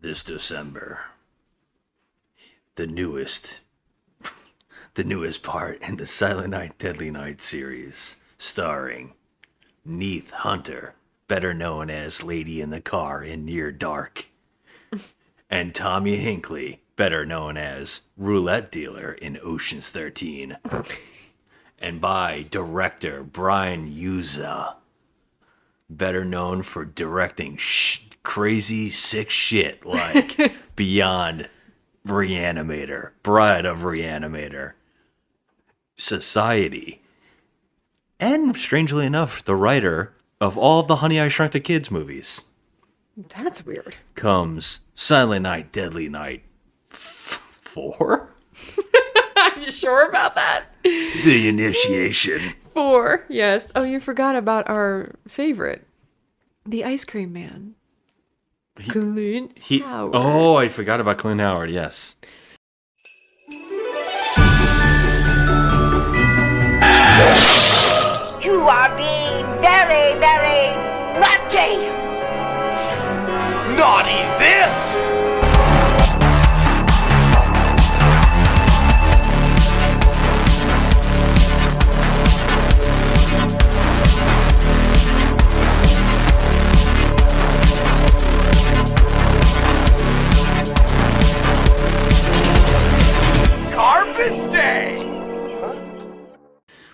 This December, the newest, the newest part in the Silent Night, Deadly Night series, starring Neith Hunter, better known as Lady in the Car in Near Dark, and Tommy Hinckley, better known as Roulette Dealer in Ocean's 13, and by director Brian Yuza, better known for directing crazy, sick shit like Beyond Reanimator, Bride of Reanimator, Society, and strangely enough, the writer of all of the Honey, I Shrunk the Kids movies. That's weird. Comes Silent Night, Deadly Night 4? Are you sure about that? The Initiation. 4, yes. Oh, you forgot about our favorite, the ice cream man. Clint Howard. Oh, I forgot about Clint Howard, yes. You are being very, very naughty. Naughty this! Carpet Day!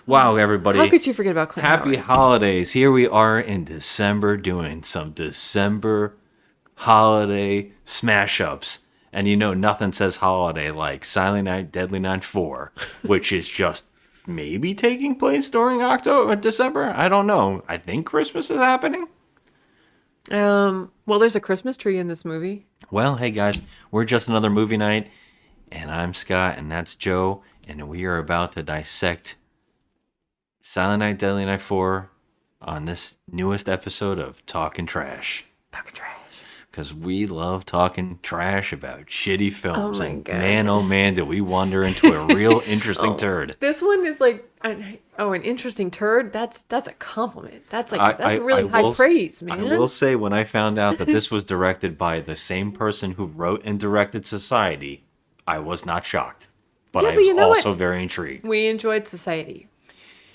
Wow, everybody. How could you forget about Clint Happy Howard? holidays. Here we are in December doing some December holiday smash ups. And you know, nothing says holiday like Silent Night, Deadly Night 4, which is just maybe taking place during December. I don't know. I think Christmas is happening. Well, there's a Christmas tree in this movie. Well, hey guys, we're just another movie night. And I'm Scott, and that's Joe. And we are about to dissect Silent Night, Deadly Night 4 on this newest episode of Talking Trash. Talking trash. Because we love talking trash about shitty films. Oh my and God. man, oh man, did we wander into a real interesting turd. This one is like, an interesting turd. That's a compliment. That's like that's really high praise, man. I will say, when I found out that this was directed by the same person who wrote and directed Society, I was not shocked. But Yeah, I but was you know also what? very intrigued. We enjoyed Society.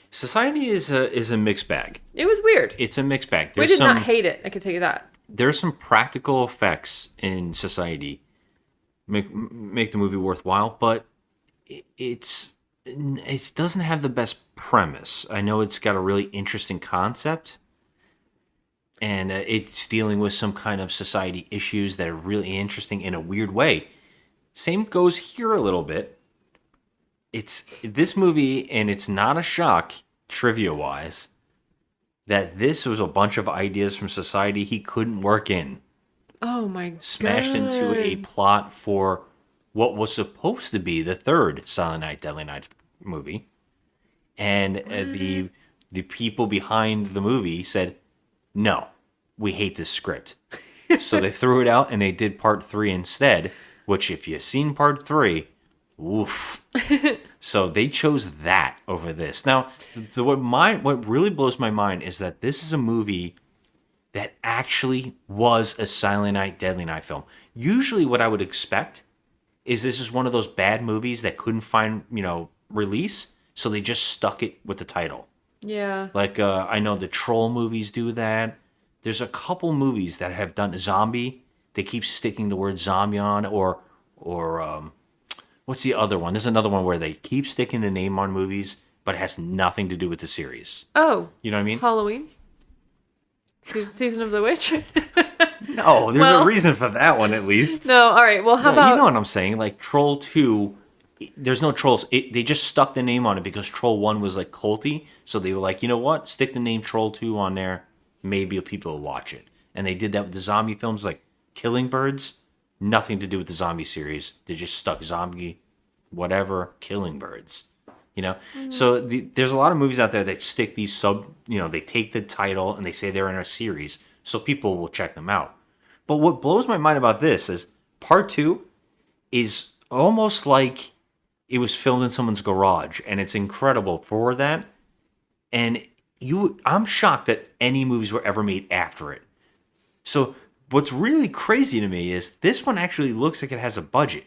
Society is a mixed bag. It was weird. It's a mixed bag. We did not hate it. I can tell you that. There's some practical effects in Society make the movie worthwhile, but it doesn't have the best premise. I know it's got a really interesting concept, and it's dealing with some kind of society issues that are really interesting in a weird way. Same goes here a little bit. It's this movie, and it's not a shock, trivia-wise, that this was a bunch of ideas from Society he couldn't work in. Oh my god. Smashed into a plot for what was supposed to be the third Silent Night, Deadly Night movie. And the people behind the movie said, no, we hate this script. So they threw it out and they did part 3 instead, which if you've seen part 3, woof. So they chose that over this. Now, what really blows my mind is that this is a movie that actually was a Silent Night, Deadly Night film. Usually what I would expect is this is one of those bad movies that couldn't find, release, so they just stuck it with the title. Yeah. Like, I know the Troll movies do that. There's a couple movies that have done zombie. They keep sticking the word zombie on, or what's the other one? There's another one where they keep sticking the name on movies, but it has nothing to do with the series. Oh. You know what I mean? Halloween? Season of the Witch? No, there's a reason for that one at least. No, all right. Well, how No, about... you know what I'm saying? Like Troll 2, there's no trolls. They just stuck the name on it because Troll 1 was like culty. So they were like, you know what? Stick the name Troll 2 on there. Maybe people will watch it. And they did that with the zombie films like Killing Birds. Nothing to do with the zombie series. They just stuck zombie, whatever, Killing Birds. So there's a lot of movies out there that stick these they take the title and they say they're in a series. So people will check them out. But what blows my mind about this is part 2 is almost like it was filmed in someone's garage, and it's incredible for that. And I'm shocked that any movies were ever made after it. So what's really crazy to me is this one actually looks like it has a budget.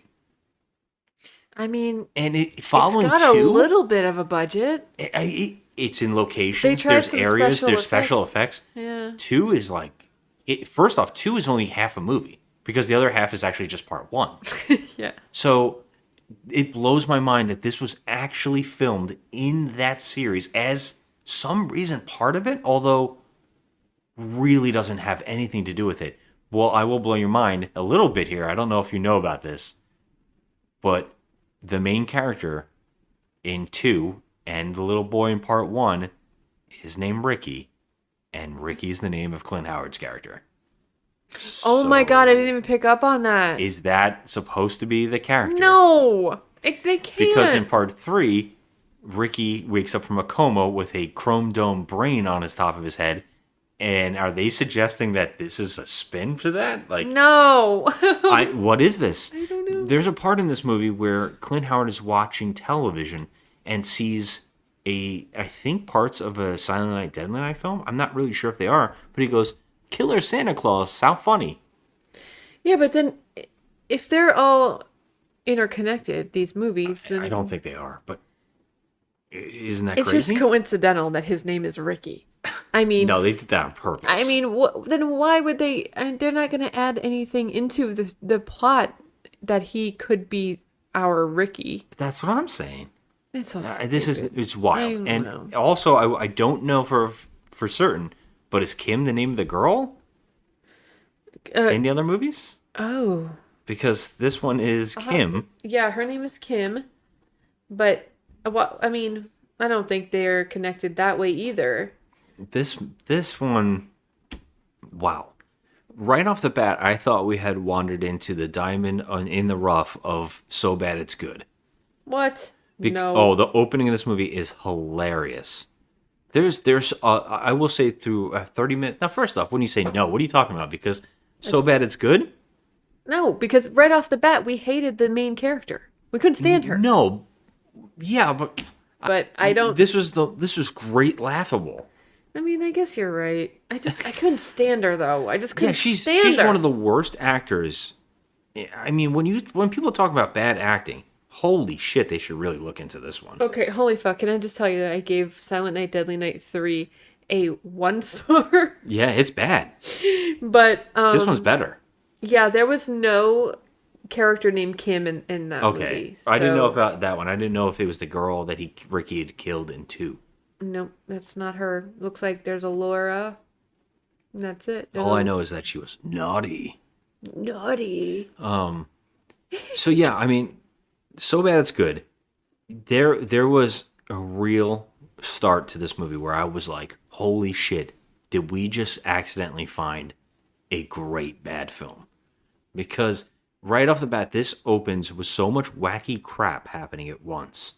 I mean, And following it's got two, a little bit of a budget. it's in locations. They tried There's some areas. special There's special effects. Yeah. Two is like, first off, two is only half a movie because the other half is actually just part one. Yeah. So it blows my mind that this was actually filmed in that series as some reason part of it, although really doesn't have anything to do with it. Well, I will blow your mind a little bit here. I don't know if you know about this, but the main character in 2 and the little boy in part 1 is named Ricky, and Ricky is the name of Clint Howard's character. Oh my god, I didn't even pick up on that. Is that supposed to be the character? No! They can't. Because in part 3, Ricky wakes up from a coma with a chrome dome brain on his top of his head. And are they suggesting that this is a spin for that? Like, no. what is this? I don't know. There's a part in this movie where Clint Howard is watching television and sees I think parts of a Silent Night, Deadly Night film. I'm not really sure if they are, but he goes, "Killer Santa Claus, how funny." Yeah, but then if they're all interconnected, these movies, then I don't think they are, but isn't that it's crazy? just coincidental that his name is Ricky. I mean, No, they did that on purpose. I mean, then why would they? And they're not going to add anything into the plot that he could be our Ricky. That's what I'm saying. It's so It's wild. I And know. also, I don't know for certain, but is Kim the name of the girl in the other movies? Oh, Because this one is Kim. yeah, her name is Kim, but I mean, I don't think they're connected that way either. This one, wow. Right off the bat, I thought we had wandered into the diamond in the rough of So Bad It's Good. What? No. Oh, the opening of this movie is hilarious. There's I will say through 30 minutes. Now, first off, when you say no, what are you talking about? Because So Bad It's Good? No, because right off the bat, we hated the main character. We couldn't stand her. No. Yeah, but But I don't. This was great laughable. I mean, I guess you're right. I couldn't stand her though. I just couldn't Yeah, stand she's her. one of the worst actors. I mean, when people talk about bad acting, holy shit, they should really look into this one. Okay, holy fuck! Can I just tell you that I gave Silent Night, Deadly Night 3 a 1 star? Yeah, it's bad. But This one's better. yeah, there was no character named Kim in that Okay, movie. I didn't know so- about that one. I didn't know if it was the girl that Ricky had killed in 2. Nope, that's not her. Looks like there's a Laura. And that's it. All I know is that she was naughty. Naughty. So yeah, I mean, So Bad It's Good. There was a real start to this movie where I was like, holy shit, did we just accidentally find a great bad film? Because right off the bat, this opens with so much wacky crap happening at once.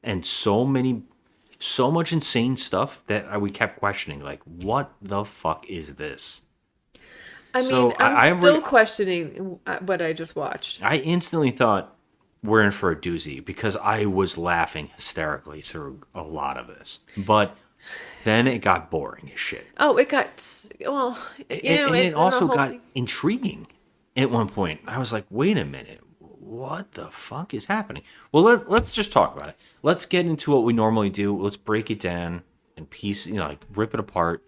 And so much insane stuff that we kept questioning, like, what the fuck is this? I mean, So, I'm still questioning what I just watched. I instantly thought we're in for a doozy because I was laughing hysterically through a lot of this. But then it got boring as shit. Oh, it got well. And it also got intriguing at one point. I was like, wait a minute. What the fuck is happening? Well, let's just talk about it. Let's get into what we normally do. Let's break it down and rip it apart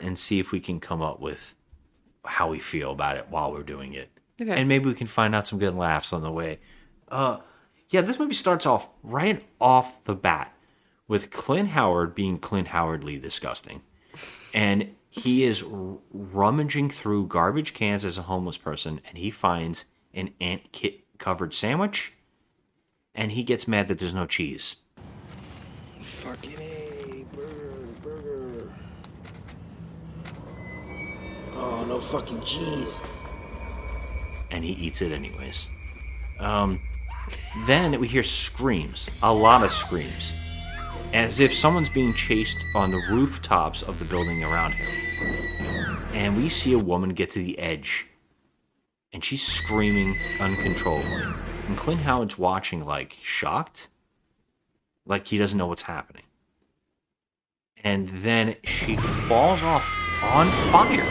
and see if we can come up with how we feel about it while we're doing it. Okay. And maybe we can find out some good laughs on the way. Yeah, this movie starts off right off the bat with Clint Howard being Clint Howardly disgusting. And he is rummaging through garbage cans as a homeless person, and he finds an ant kit covered sandwich, and he gets mad that there's no cheese. Fucking A, burger. Oh, no fucking cheese. And he eats it anyways. Then we hear screams, a lot of screams, as if someone's being chased on the rooftops of the building around him. And we see a woman get to the edge, and she's screaming uncontrollably. And Clint Howard's watching, like, shocked, like he doesn't know what's happening. And then she falls off on fire.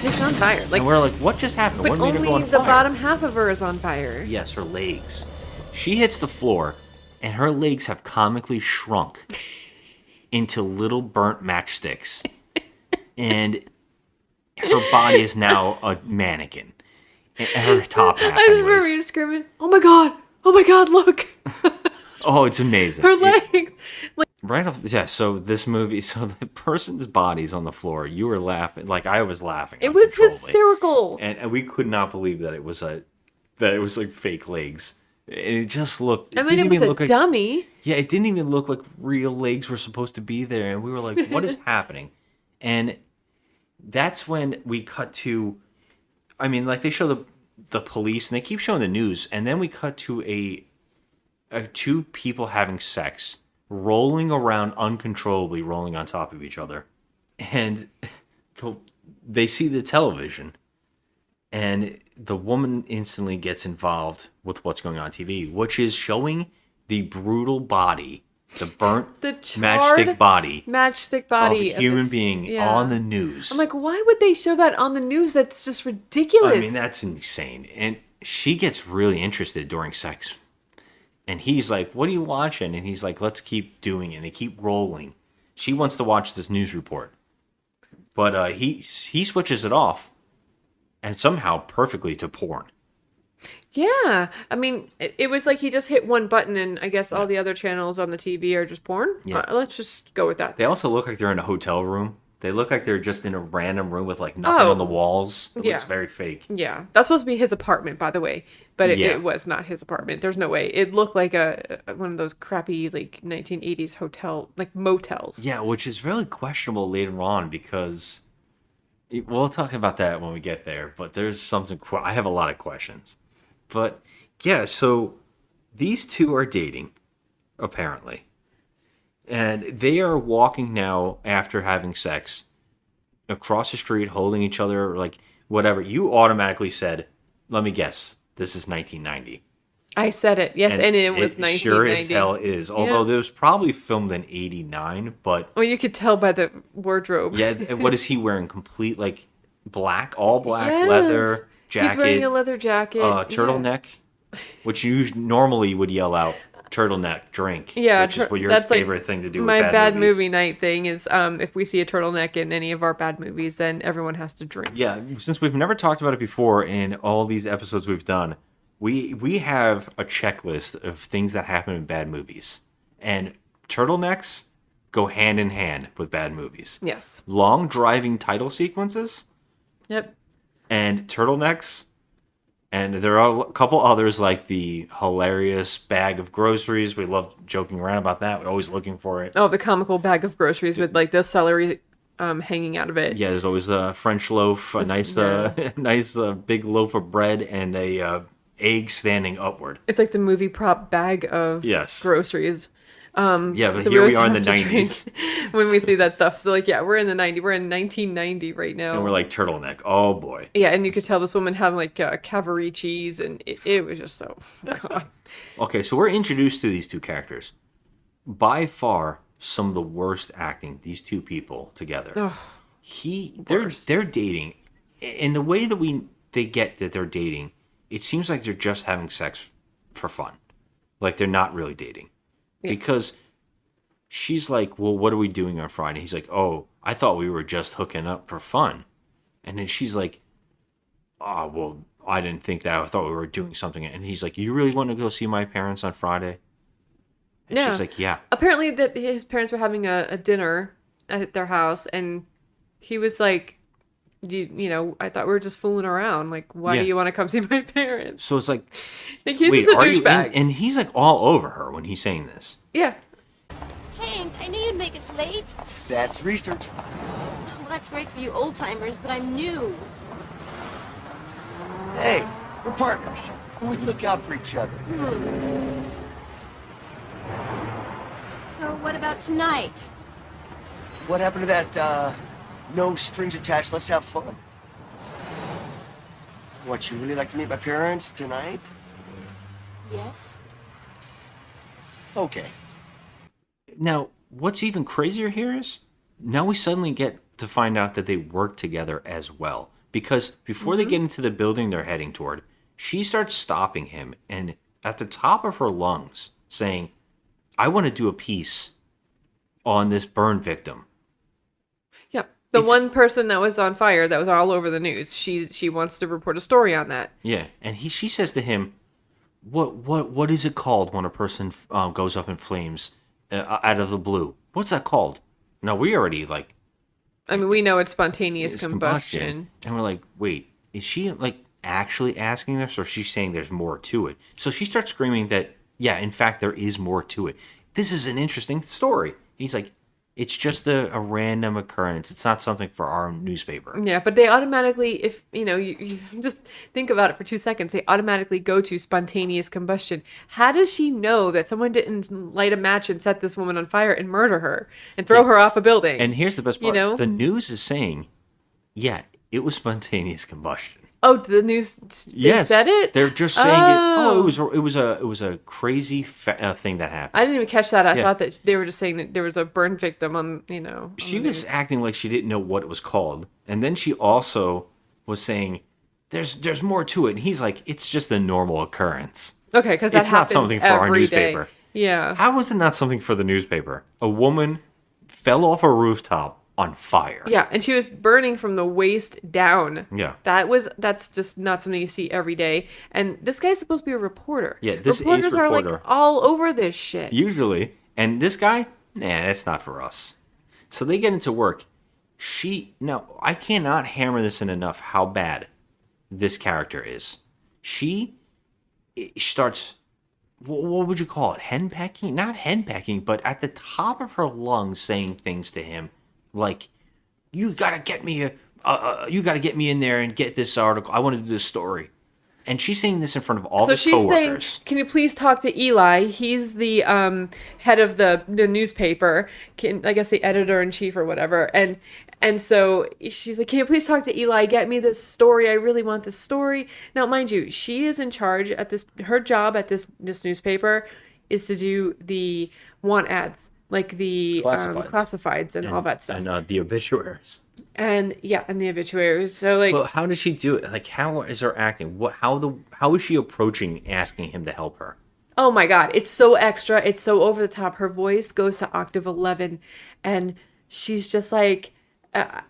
It's on fire. Like, And we're like, what just happened? but What made her go only on the fire? bottom half of her is on fire. Yes, her legs. She hits the floor, and her legs have comically shrunk into little burnt matchsticks. And her body is now a mannequin. And her top half, I just remember anyways. you screaming, "Oh my god! Oh my god! Look, Oh, it's amazing. her legs!" Like, Right off, yeah. So this movie, so the person's body's on the floor. You were laughing, like I was laughing. it was uncontrollably. hysterical. And we could not believe that it was like fake legs. And it just looked. I mean, it didn't was even a look like, dummy. yeah, it didn't even look like real legs were supposed to be there. And we were like, what is happening? And that's when we cut to. I mean, like they show the police and they keep showing the news, and then we cut to a two people having sex, rolling around uncontrollably, rolling on top of each other, and they see the television, and the woman instantly gets involved with what's going on TV, which is showing the brutal body, the burnt The charred matchstick body matchstick body of a human this- being yeah. on the news. I'm like, why would they show that on the news? That's just ridiculous. I mean, that's insane. And she gets really interested during sex. And he's like, what are you watching? And he's like, let's keep doing it. And they keep rolling. She wants to watch this news report. But he switches it off. And somehow perfectly to porn. Yeah, I mean, it was like he just hit one button, and I guess all the other channels on the TV are just porn. Yeah. Let's just go with that. They also look like they're in a hotel room. They look like they're just in a random room with like nothing Oh. on the walls. It Yeah. looks very fake. Yeah, that's supposed to be his apartment, by the way, but Yeah. it was not his apartment. There's no way. It looked like one of those crappy like 1980s hotel like motels. Yeah, which is really questionable later on because we'll talk about that when we get there. But there's something I have a lot of questions. But yeah, so these two are dating, apparently, and they are walking now after having sex across the street, holding each other, like whatever. You automatically said, "Let me guess, this is 1990." I said it. Yes, and it was 1990. Sure as hell is. Although it was probably filmed in '89, but Well, you could tell by the wardrobe. yeah, what is he wearing? Complete like black, all black Yes. leather jacket. He's wearing a leather jacket. Turtleneck, which you normally would yell out turtleneck drink. Yeah, which is what your that's like favorite thing to do. My with bad movies. movie night thing is if we see a turtleneck in any of our bad movies, then everyone has to drink. Yeah, since we've never talked about it before in all these episodes we've done, we have a checklist of things that happen in bad movies, and turtlenecks go hand in hand with bad movies. Yes. Long driving title sequences Yep. and turtlenecks. And there are a couple others like the hilarious bag of groceries. We love joking around about that. We're always looking for it. Oh, the comical bag of groceries with like the celery hanging out of it. Yeah, there's always a French loaf, a nice, nice big loaf of bread, and a egg standing upward. It's like the movie prop bag of Yes. groceries. Yeah, but So here we always are in the have to drink 90s, when we see that stuff. So like, yeah, we're in the 90s. We're in 1990 right now. and we're like turtleneck. Oh boy. yeah, and you could tell this woman having like Cavalry cheese, and it was just so. God. Okay, so we're introduced to these two characters. By far, some of the worst acting. These two people together. Ugh, They're dating, in the way that they get that they're dating. It seems like they're just having sex for fun, like they're not really dating, because she's like, "Well, what are we doing on Friday?" He's like, "Oh, I thought we were just hooking up for fun," and then she's like, "Oh, well, I didn't think that. I thought we were doing something." And he's like, "You really want to go see my parents on Friday?" And Yeah. she's like, "Yeah." Apparently, that his parents were having a dinner at their house, and he was like, you know, I thought we were just fooling around. Like, why Yeah. do you want to come see my parents? So it's like, Like, he's wait, just a are you? douchebag. And he's like all over her when he's saying this. Yeah. Hank, I knew you'd make us late. That's research. Well, that's great for you old timers, but I'm new. Hey, we're partners. We look out for each other. So what about tonight? What happened to that, no strings attached, let's have fun? What, you really like to meet my parents tonight? Yes. Okay. Now, what's even crazier here is now we suddenly get to find out that they work together as well. because before they get into the building they're heading toward, she starts stopping him and at the top of her lungs saying, I want to do a piece on this burn victim. Yeah. The It's- one person that was on fire that was all over the news. She wants to report a story on that. Yeah, and she says to him, "What is it called when a person goes up in flames out of the blue? What's that called?" Now we already like I mean, we know it's spontaneous it's combustion. and we're like, wait, is she like actually asking this, or is she saying there's more to it? So she starts screaming that yeah, in fact, there is more to it. This is an interesting story. He's like, it's just a random occurrence. It's not something for our newspaper. Yeah, but they automatically, if you just think about it for 2 seconds, they automatically go to spontaneous combustion. How does she know that someone didn't light a match and set this woman on fire and murder her and throw her off a building? And here's the best part. You know? The news is saying, yeah, it was spontaneous combustion. Oh, the news they Yes, said it? they're just saying Oh. it was a crazy thing that happened. I didn't even catch that. I Yeah. thought that they were just saying that there was a burn victim on, on She the was news. acting like she didn't know what it was called, and then she also was saying, "There's more to it." And he's like, "It's just a normal occurrence." Okay, because that It's not happens something for our every day. newspaper. Yeah. How is it not something for the newspaper? A woman fell off a rooftop on fire. Yeah, and she was burning from the waist down. Yeah. That's just not something you see every day. And this guy's supposed to be a reporter. Yeah, this is Reporters are like reporter. all over this shit. Usually. And this guy, nah, that's not for us. So they get into work. I cannot hammer this in enough how bad this character is. She starts, what would you call it? Henpecking? Not henpecking, but at the top of her lungs saying things to him like, you gotta get me in there and get this article. I want to do this story. And she's saying this in front of all So the she's saying, coworkers. "Can you please talk to Eli? He's the head of the newspaper. I guess the editor in chief or whatever." And so she's like, "Can you please talk to Eli? Get me this story. I really want this story." Now, mind you, she is in charge at this. Her job at this newspaper is to do the want ads, like the classifieds and all that stuff. And the obituaries. And yeah, and the obituaries. So like, But how does she do it? Like, how is her acting? How is she approaching asking him to help her? oh my God, it's so extra. It's so over the top. Her voice goes to octave 11 and she's just like, I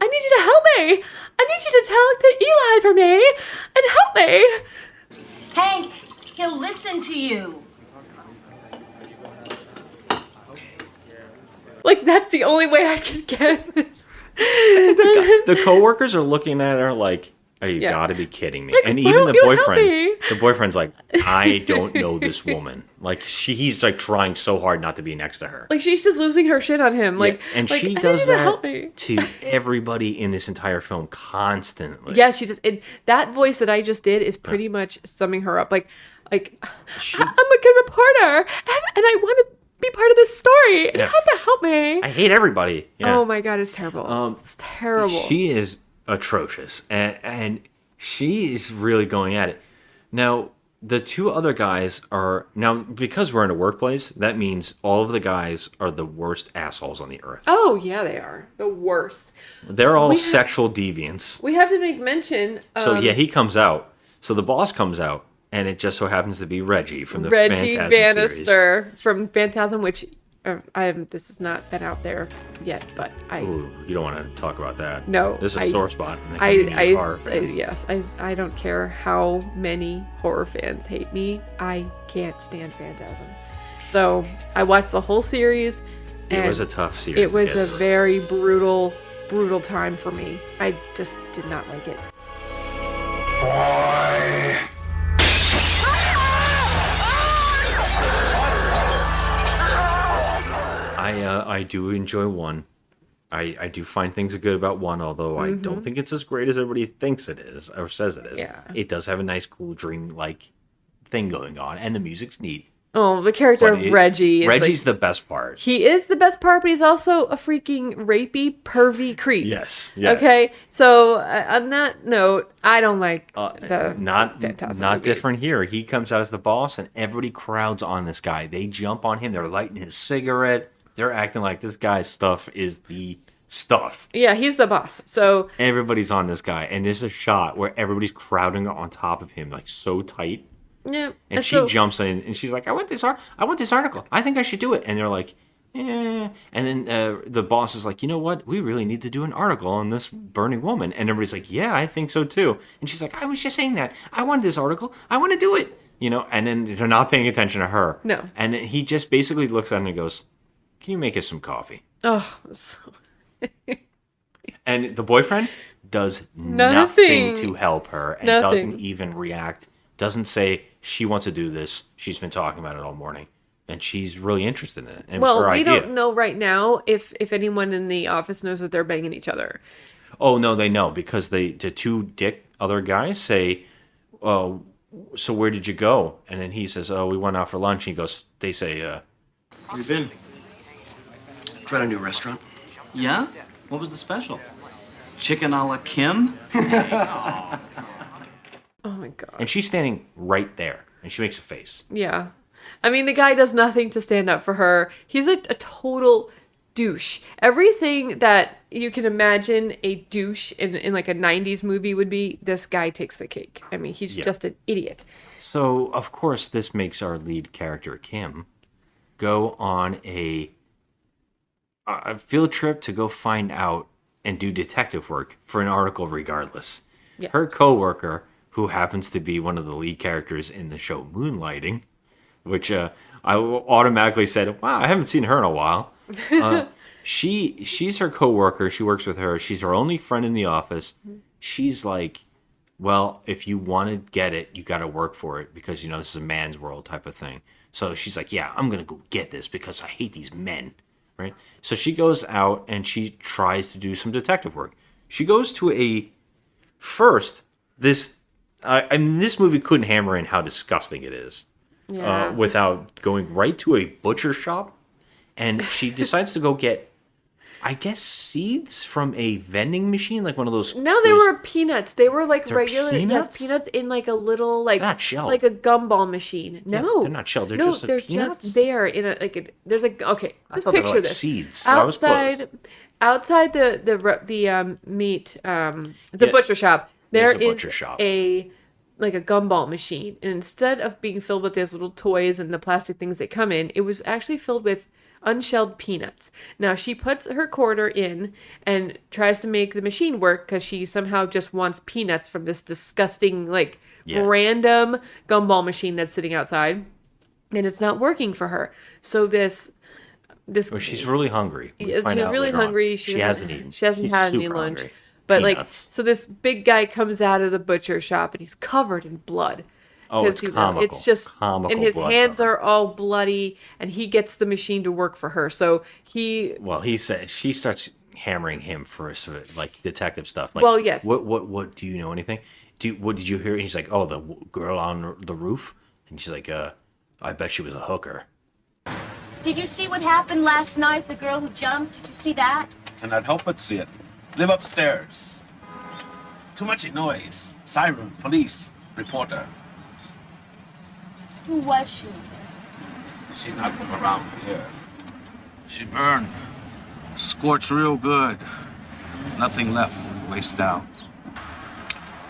need you to help me. I need you to talk to Eli for me and help me. Hank, he'll listen to you. Like, that's the only way I can get this. The coworkers are looking at her like, "Oh, you Yeah. gotta be kidding me!" Like, And why even don't the you help boyfriend, me? the boyfriend's like, "I don't know this woman." Like he's like trying so hard not to be next to her. Like, she's just losing her shit on him. Like, Yeah, and like, she I does need you to that help me. to everybody in this entire film constantly. Yes, she just, that voice that I just did is pretty much summing her up. Like, I'm a good reporter and I want to be part of this story and you Yeah. have to help me. I hate everybody. Yeah. Oh my God, it's terrible. It's terrible. She is atrocious, and she is really going at it. Now, the two other guys are because we're in a workplace. That means all of the guys are the worst assholes on the earth. Oh yeah, they are the worst. They're all we have- sexual deviants. We have to make mention. So yeah, he comes out. So the boss comes out, and it just so happens to be Reggie from the Reggie Phantasm series. Bannister from Phantasm, which this has not been out there yet, but Ooh, you don't want to talk about that. No, This is a sore spot in the I, community of horror fans. yes, I don't care how many horror fans hate me. I can't stand Phantasm. So I watched the whole series. It and was a tough series. It was to a get through. very brutal time for me. I just did not like it. I do enjoy one. I do find things good about one, although I don't think it's as great as everybody thinks it is or says it is. Yeah. It does have a nice, cool, dream-like thing going on, and the music's neat. Oh, the character But of Reggie is Reggie's like, the best part. he is the best part, but he's also a freaking rapey, pervy creep. Yes. Okay, so on that note, I don't like the Not Phantasm not movies. different here. He comes out as the boss, and everybody crowds on this guy. They jump on him. They're lighting his cigarette. They're acting like this guy's stuff is the stuff. Yeah, he's the boss. So Everybody's on this guy, and there's a shot where everybody's crowding on top of him, like so tight. yeah, And she so, jumps in, and she's like, I want this article. I think I should do it." And they're like, "Yeah." And then the boss is like, "You know what? We really need to do an article on this burning woman." And everybody's like, "Yeah, I think so too." And she's like, "I was just saying that. I wanted this article. I want to do it." And then they're not paying attention to her. No. And then he just basically looks at her and goes, "Can you make us some coffee?" oh, so, And the boyfriend does Nothing. nothing to help her and Nothing. doesn't even react. Doesn't say she wants to do this. She's been talking about it all morning, and she's really interested in it. And it was well, her we idea. don't know right now if anyone in the office knows that they're banging each other. Oh no, they know because the two other guys say, "Oh, so where did you go?" And then he says, "Oh, we went out for lunch." He goes, "They say, Where you been? Tried a new restaurant. Yeah? What was the special? Chicken a la Kim? Oh my god. and she's standing right there, and she makes a face. Yeah. I mean, the guy does nothing to stand up for her. He's a total douche. Everything that you can imagine a douche in like a 90s movie would be, this guy takes the cake. I mean, he's Yeah. just an idiot. So of course, this makes our lead character Kim go on a field trip to go find out and do detective work for an article regardless. Yeah. Her coworker, who happens to be one of the lead characters in the show Moonlighting, which I automatically said, wow, I haven't seen her in a while. She's her coworker. She works with her. She's her only friend in the office. She's like, well, if you want to get it, you got to work for it because, this is a man's world type of thing. So she's like, yeah, I'm going to go get this because I hate these men. Right. So she goes out and she tries to do some detective work. She goes to this movie couldn't hammer in how disgusting it is without going right to a butcher shop. And she decides to go get, I guess, seeds from a vending machine, like one of those. No, they were peanuts. They were like They're regular, peanuts? yes, peanuts in like a little like They're not shelled. like a gumball machine. No, they're not shelled. They're no, just, like, they're peanuts? just there in a there's like okay, I just thought they were, picture like, this seeds. So I was close. outside the meat the Yeah, butcher shop. There there's a is butcher shop. a like a gumball machine, and instead of being filled with those little toys and the plastic things that come in, it was actually filled with unshelled peanuts. Now she puts her quarter in and tries to make the machine work because she somehow just wants peanuts from this disgusting random gumball machine that's sitting outside, and it's not working for her. So this Well, she's really hungry. We she's find out really later on. hungry. She hasn't eaten. She hasn't She's had any super lunch. hungry. But Peanuts. so this big guy comes out of the butcher shop and he's covered in blood. Oh, it's 'Cause, comical. it's just Comical and his blood hands cover. are all bloody, and he gets the machine to work for her. So he Well, he says she starts hammering him for sort of like detective stuff. Like, Well, yes. What do you know anything? What did you hear? And he's like, oh, the girl on the roof, and she's like, I bet she was a hooker. Did you see what happened last night? The girl who jumped? Did you see that? Cannot help but see it. Live upstairs. Too much noise. Siren, police, reporter. Who was she? She not from around here. She burned. Scorched real good. Nothing left. Waste out.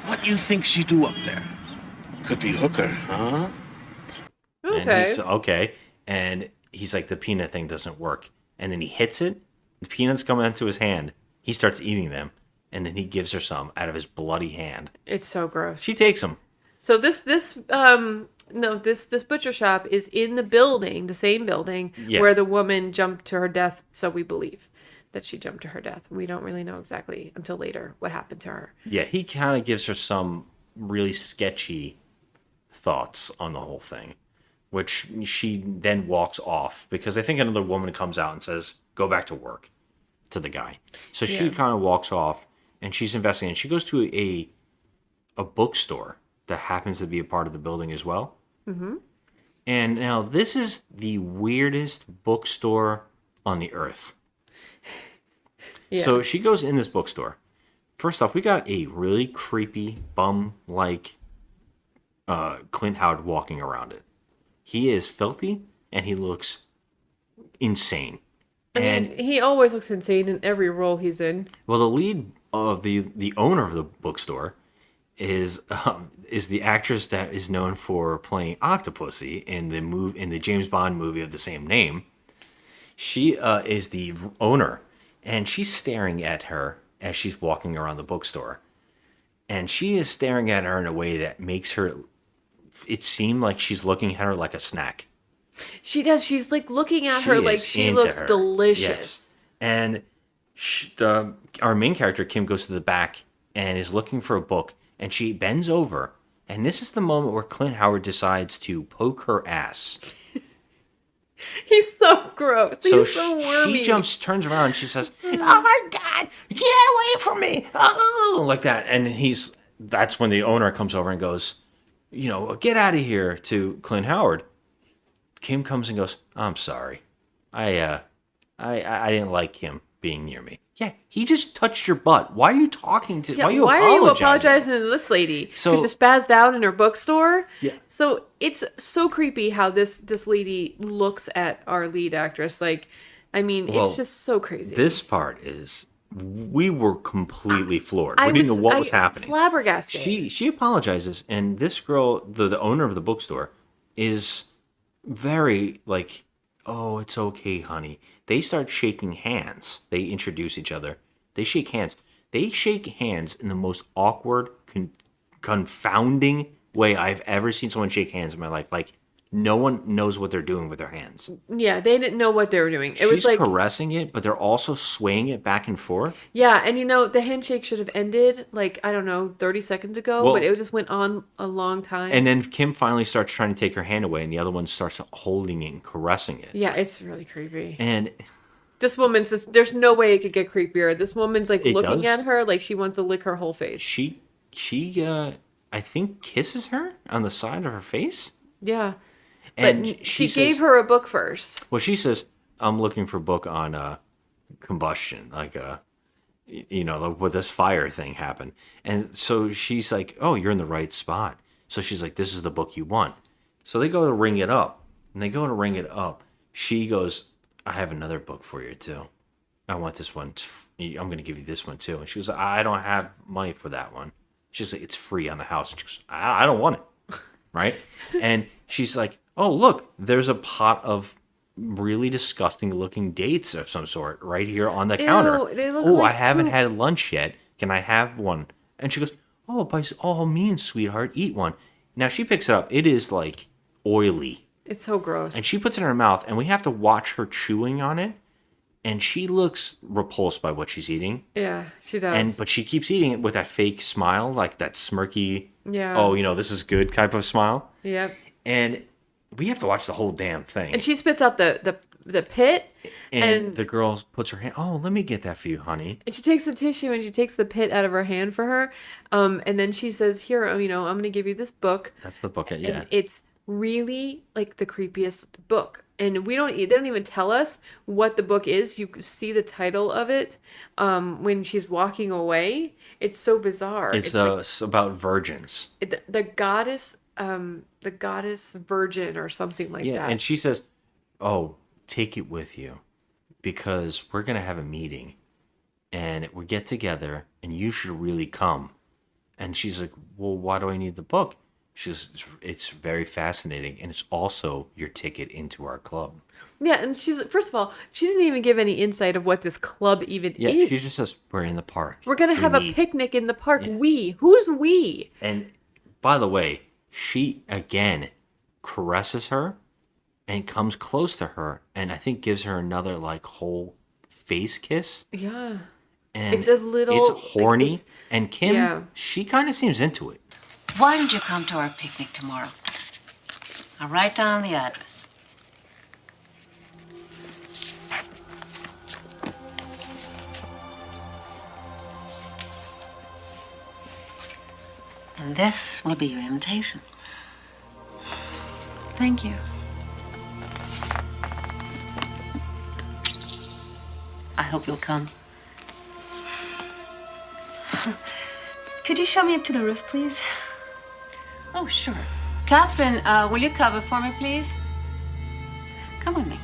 What you think she do up there? Could be hooker, huh? okay. Okay. And he's like, the peanut thing doesn't work. And then he hits it. The peanuts come into his hand. He starts eating them. And then he gives her some out of his bloody hand. It's so gross. She takes them. So this butcher shop is in the building, the same building Yeah. where the woman jumped to her death. So we believe that she jumped to her death. We don't really know exactly until later what happened to her. Yeah, he kind of gives her some really sketchy thoughts on the whole thing, which she then walks off because I think another woman comes out and says, go back to work to the guy. So she Yeah. kind of walks off and she's investigating. She goes to a bookstore that happens to be a part of the building as well. Mm-hmm. And now this is the weirdest bookstore on the earth. Yeah. So she goes in this bookstore. First off, we got a really creepy bum-like Clint Howard walking around it. He is filthy and he looks insane. I mean, he always looks insane in every role he's in. Well, the lead of the owner of the bookstore is the actress that is known for playing Octopussy in the James Bond movie of the same name. She is the owner, and she's staring at her as she's walking around the bookstore, and she is staring at her in a way that makes her it seem like she's looking at her like a snack. She does. She's like looking at her like she looks delicious. Yes. And our main character, Kim, goes to the back and is looking for a book, and she bends over. And this is the moment where Clint Howard decides to poke her ass. He's so gross. He's so wormy. She turns around, and she says, "Oh my God, get away from me!" Oh, like that. And that's when the owner comes over and goes, "Get out of here," to Clint Howard. Kim comes and goes, "I'm sorry. I didn't like him being near me." Yeah, he just touched your butt. Why are you talking to? Yeah, why are you apologizing to this lady? So she spazzed out in her bookstore. Yeah. So it's so creepy how this lady looks at our lead actress. Like, I mean, it's just so crazy. This part is. We were completely floored. We didn't know what was happening. Flabbergasted. She apologizes, and this girl, the owner of the bookstore, is very like, "Oh, it's okay, honey." They start shaking hands. They introduce each other. They shake hands. They shake hands in the most awkward, confounding way I've ever seen someone shake hands in my life. Like, no one knows what they're doing with their hands. Yeah, they didn't know what they were doing. She's caressing it, but they're also swaying it back and forth. Yeah, and the handshake should have ended, like, I don't know, 30 seconds ago, but it just went on a long time. And then Kim finally starts trying to take her hand away, and the other one starts holding it and caressing it. Yeah, it's really creepy. And this woman's there's no way it could get creepier. This woman's like looking at her like she wants to lick her whole face. She I think kisses her on the side of her face. Yeah. And but she gave her a book first. Well, she says, "I'm looking for a book on combustion, like with this fire thing happened." And so she's like, "Oh, you're in the right spot." So she's like, "This is the book you want." So they go to ring it up, and she goes, "I have another book for you too. I want this one. I'm going to give you this one too." And she goes, "I don't have money for that one." She's like, "It's free on the house." And she goes, I don't want it, right? And she's like, "Oh, look, there's a pot of really disgusting looking dates of some sort right here on the counter. They look I haven't had lunch yet. Can I have one?" And she goes, "Oh, by all means, sweetheart, eat one." Now she picks it up. It is like oily. It's so gross. And she puts it in her mouth, and we have to watch her chewing on it. And she looks repulsed by what she's eating. Yeah, she does. But she keeps eating it with that fake smile, like that smirky, yeah. "Oh, this is good" type of smile. Yep. And we have to watch the whole damn thing. And she spits out the pit. And the girl puts her hand, "Oh, let me get that for you, honey." And she takes the tissue and she takes the pit out of her hand for her. And then she says, "Here, I'm going to give you this book." That's the book, yeah. And it's really like the creepiest book. And they don't even tell us what the book is. You see the title of it when she's walking away. It's so bizarre. It's about virgins. The goddess virgin or something like that. Yeah, and she says, "Oh, take it with you because we're going to have a meeting and we get together and you should really come." And she's like, "Well, why do I need the book?" She says, "It's very fascinating and it's also your ticket into our club." Yeah, and first of all, she doesn't even give any insight of what this club even is. Yeah, she just says, "We're in the park. We're going to have a picnic in the park." Yeah. Who's we? And by the way, she again caresses her and comes close to her and I think gives her another like whole face kiss. Yeah. And it's horny. And Kim, she kind of seems into it. "Why don't you come to our picnic tomorrow? I'll write down the address." And this will be your invitation. Thank you. I hope you'll come. Could you show me up to the roof, please? Oh, sure. Catherine, will you cover for me, please? Come with me.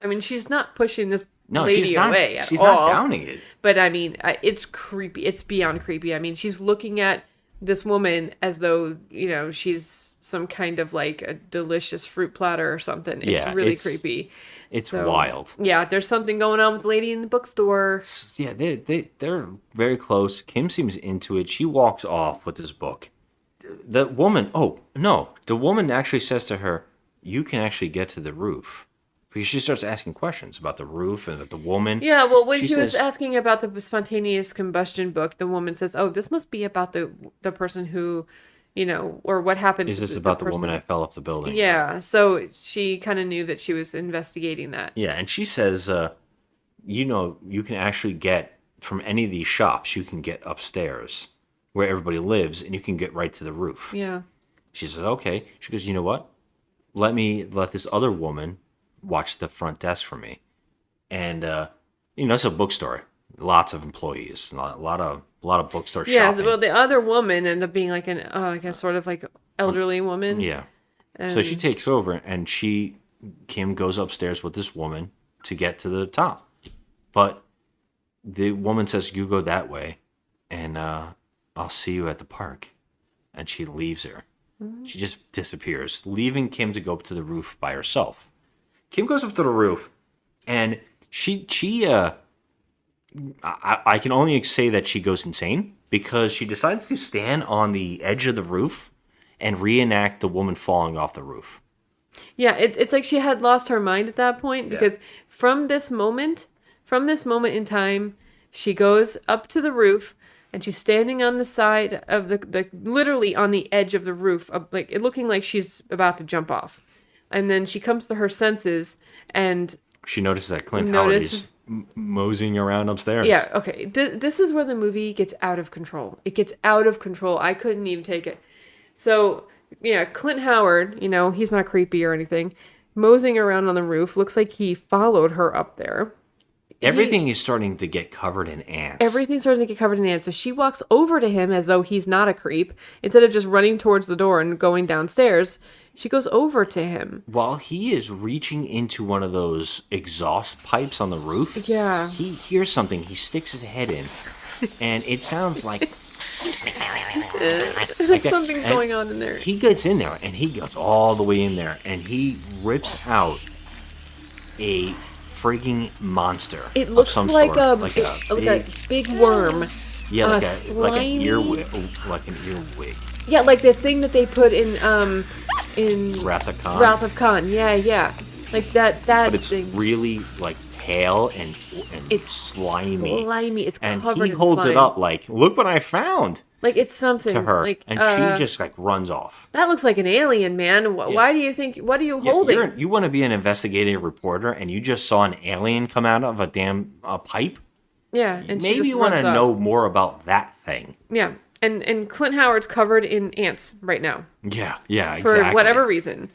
I mean, she's not pushing this No, lady she's not. away at She's all. not downing it. But I mean, it's creepy. It's beyond creepy. I mean, she's looking at this woman as though, she's some kind of like a delicious fruit platter or something. It's really creepy. It's wild. Yeah, there's something going on with the lady in the bookstore. Yeah, they're very close. Kim seems into it. She walks off with this book. The woman actually says to her, "You can actually get to the roof." Because she starts asking questions about the roof and the woman. Yeah, well, when she says, was asking about the spontaneous combustion book, the woman says, "Oh, this must be about the person who, or what happened." Is to this about the person. woman I fell off the building? Yeah, so she kind of knew that she was investigating that. Yeah, and she says, you can actually get from any of these shops, you can get upstairs where everybody lives, and you can get right to the roof. Yeah. She says, okay. She goes, you know what? Let this other woman watch the front desk for me. And, it's a bookstore. Lots of employees, a lot of bookstore shopping. Yeah, well, the other woman ended up being like a sort of like elderly woman. Yeah. So she takes over, and Kim goes upstairs with this woman to get to the top. But the woman says, you go that way, and I'll see you at the park. And she leaves her. Mm-hmm. She just disappears, leaving Kim to go up to the roof by herself. Kim goes up to the roof, and I can only say that she goes insane because she decides to stand on the edge of the roof and reenact the woman falling off the roof. Yeah, it's like she had lost her mind at that point because from this moment in time, she goes up to the roof and she's standing on the side of the literally on the edge of the roof, like looking like she's about to jump off. And then she comes to her senses and she notices that Clint Howard is moseying around upstairs. Yeah, okay. This is where the movie gets out of control. It gets out of control. I couldn't even take it. So, yeah, Clint Howard, he's not creepy or anything, moseying around on the roof. Looks like he followed her up there. Everything is starting to get covered in ants. Everything's starting to get covered in ants. So she walks over to him as though he's not a creep. Instead of just running towards the door and going downstairs, she goes over to him. While he is reaching into one of those exhaust pipes on the roof, he hears something. He sticks his head in, and it sounds like... Something's going on in there. He gets in there, and he goes all the way in there, and he rips out a frigging monster. It looks like a big worm. Yeah, like an earwig. Yeah, like the thing that they put in Wrath of Khan. Wrath of Khan. Yeah. Like that But it's thing. really like pale and it's slimy. Slimy. It's and covered in slime. he holds it up like, look what I found. Like it's something to her, like, and she just like runs off. That looks like an alien, man. Why do you think? What are you holding? You want to be an investigative reporter, and you just saw an alien come out of a damn pipe. Yeah, and maybe you want to know more about that thing. Yeah, and Clint Howard's covered in ants right now. Yeah, exactly. For whatever reason.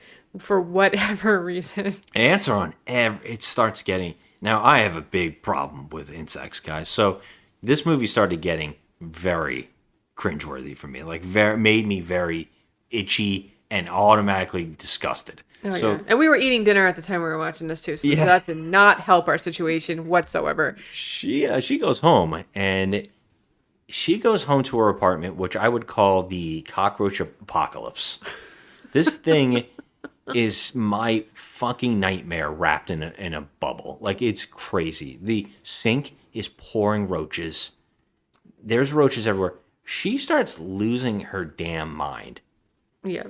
Ants are on it starts getting... Now, I have a big problem with insects, guys. So, this movie started getting very cringeworthy for me. Like, made me very itchy and automatically disgusted. Oh, yeah. And we were eating dinner at the time we were watching this, too. So that did not help our situation whatsoever. She goes home, and she goes home to her apartment, which I would call the cockroach apocalypse. This thing... is my fucking nightmare wrapped in a bubble. Like, it's crazy. The sink is pouring roaches. There's roaches everywhere. She starts losing her damn mind. Yeah.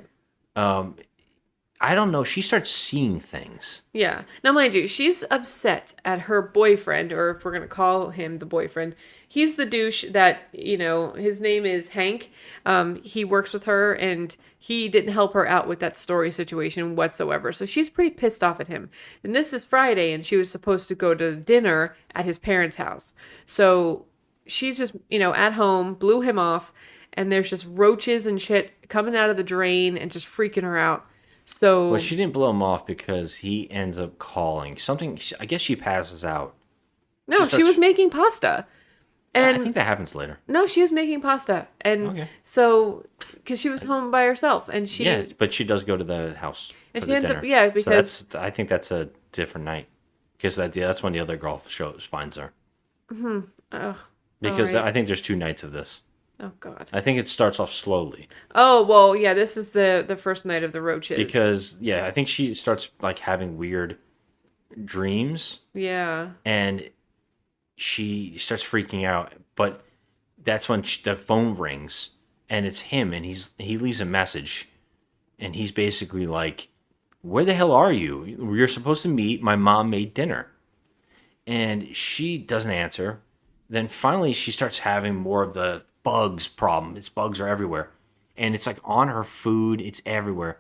I don't know. She starts seeing things. Yeah. Now, mind you, she's upset at her boyfriend, or if we're going to call him the boyfriend. He's the douche that, his name is Hank. He works with her, and he didn't help her out with that story situation whatsoever. So she's pretty pissed off at him. And this is Friday, and she was supposed to go to dinner at his parents' house. So she's just, at home, blew him off, and there's just roaches and shit coming out of the drain and just freaking her out. So, well, she didn't blow him off because he ends up calling something. I guess she passes out. No, she was making pasta. And I think that happens later. No, she was making pasta. And so, because she was home by herself. And she... Yeah, but she does go to the house. And for she the ends dinner. up, because... So I think that's a different night. because that's when the other girl finds her. Oh, Because alright. I think there's 2 nights of this. Oh God. I think it starts off slowly. Oh well, yeah. This is the first night of the roaches. Because I think she starts like having weird dreams, yeah. and she starts freaking out. But that's when the phone rings, and it's him, and he leaves a message, and he's basically like, "Where the hell are you? We're supposed to meet. My mom made dinner," and she doesn't answer. Then finally, she starts having more of the bugs problem. Its bugs are everywhere, and it's like on her food. It's everywhere.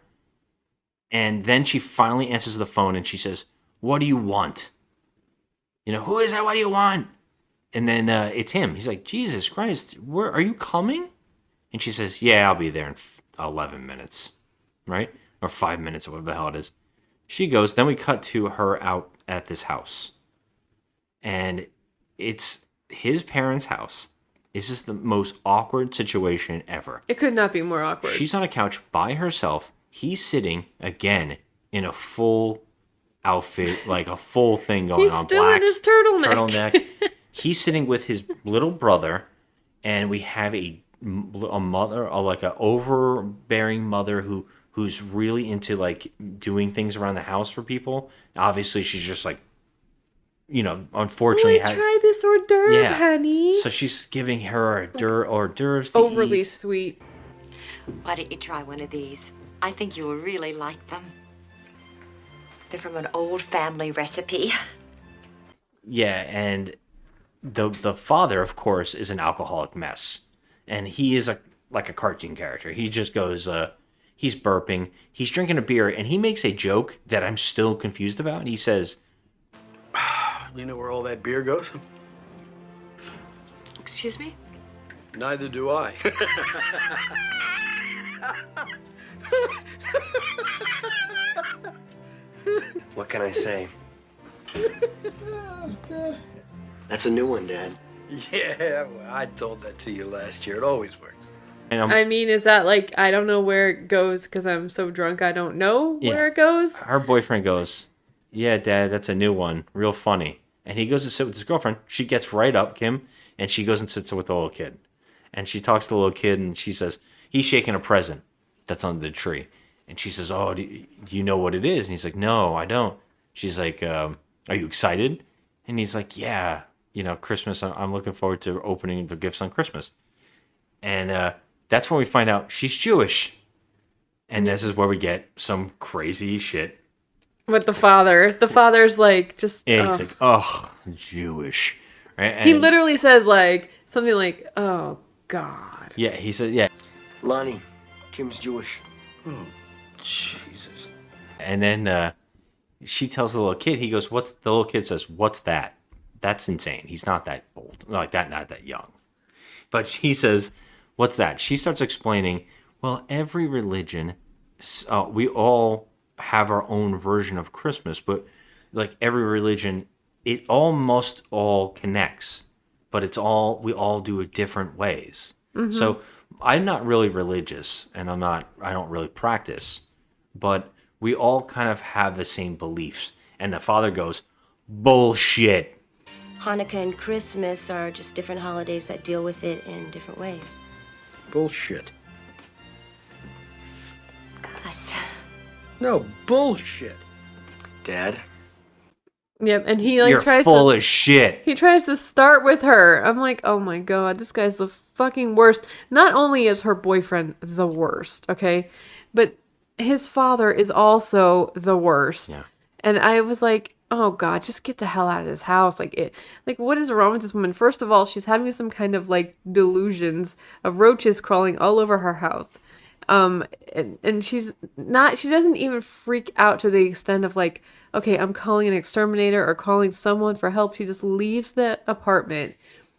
And then she finally answers the phone, and she says, "What do you want? Who is that? What do you want?" And then it's him. He's like, "Jesus Christ, where are you coming?" And she says, "Yeah, I'll be there in 11 minutes, right? Or 5 minutes, or whatever the hell it is." She goes. Then we cut to her out at this house, and it's his parents' house. It's just the most awkward situation ever. It could not be more awkward. She's on a couch by herself. He's sitting again in a full outfit, like a full thing going He's on. still Black in his turtleneck. He's sitting with his little brother, and we have a mother, like an overbearing mother who's really into like doing things around the house for people. Obviously, she's just like, unfortunately, try this hors d'oeuvre, honey. So she's giving her hors d'oeuvres to Overly eat. sweet. Why don't you try one of these? I think you will really like them. They're from an old family recipe. Yeah, and the father, of course, is an alcoholic mess, and he is like a cartoon character. He just goes, he's burping, he's drinking a beer, and he makes a joke that I'm still confused about. He says, You know where all that beer goes? Excuse me? Neither do I. What can I say? That's a new one, Dad. Yeah, well, I told that to you last year. It always works. and I mean, is that like, I don't know where it goes because I'm so drunk I don't know where it goes? her boyfriend goes, "Yeah, Dad, that's a new one. Real funny." And he goes to sit with his girlfriend. She gets right up, Kim, and she goes and sits with the little kid. And she talks to the little kid, and she says, he's shaking a present that's under the tree. And she says, "Oh, do you know what it is?" And he's like, "No, I don't." She's like, "Are you excited?" And he's like, "Yeah, Christmas. I'm looking forward to opening the gifts on Christmas." And that's when we find out she's Jewish. And this is where we get some crazy shit. With the father. The father's like, just... And he's like, "Oh, Jewish." Right? he And- literally says like, something like, "Oh, God." Yeah, he said, yeah. Lonnie, Kim's Jewish. Jesus. And then she tells the little kid, he goes, the little kid says, "What's that?" That's insane. He's not that old. Like that, not that young. But she says, "What's that?" She starts explaining, well, every religion, we all have our own version of Christmas, but like every religion, it almost all connects, but we all do it different ways. Mm-hmm. So I'm not really religious, and I don't really practice, but we all kind of have the same beliefs. And the father goes, "Bullshit." Hanukkah and Christmas are just different holidays that deal with it in different ways. Bullshit. Gus. No, bullshit. Dad? Yep, and he like You're tries full to... of shit. He tries to start with her. I'm like, oh my God, this guy's the fucking worst. Not only is her boyfriend the worst, okay, but his father is also the worst. Yeah. And I was like, oh God, just get the hell out of this house. Like, what is wrong with this woman? First of all, she's having some kind of like delusions of roaches crawling all over her house. And she doesn't even freak out to the extent of like, okay, I'm calling an exterminator or calling someone for help. She just leaves the apartment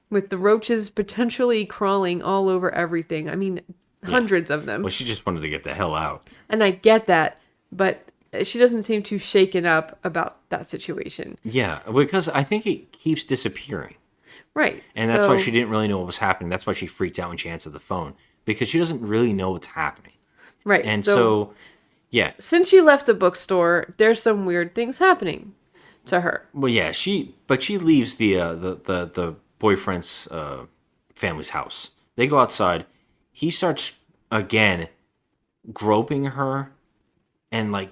with the roaches potentially crawling all over everything. I mean, hundreds of them. Well, she just wanted to get the hell out. And I get that, but she doesn't seem too shaken up about that situation. Yeah, because I think it keeps disappearing. Right. And that's why she didn't really know what was happening. That's why she freaked out when she answered the phone, because she doesn't really know what's happening. Right. And so yeah. Since she left the bookstore, there's some weird things happening. to her. Well, yeah, she leaves the boyfriend's family's house. They go outside. He starts again groping her, and like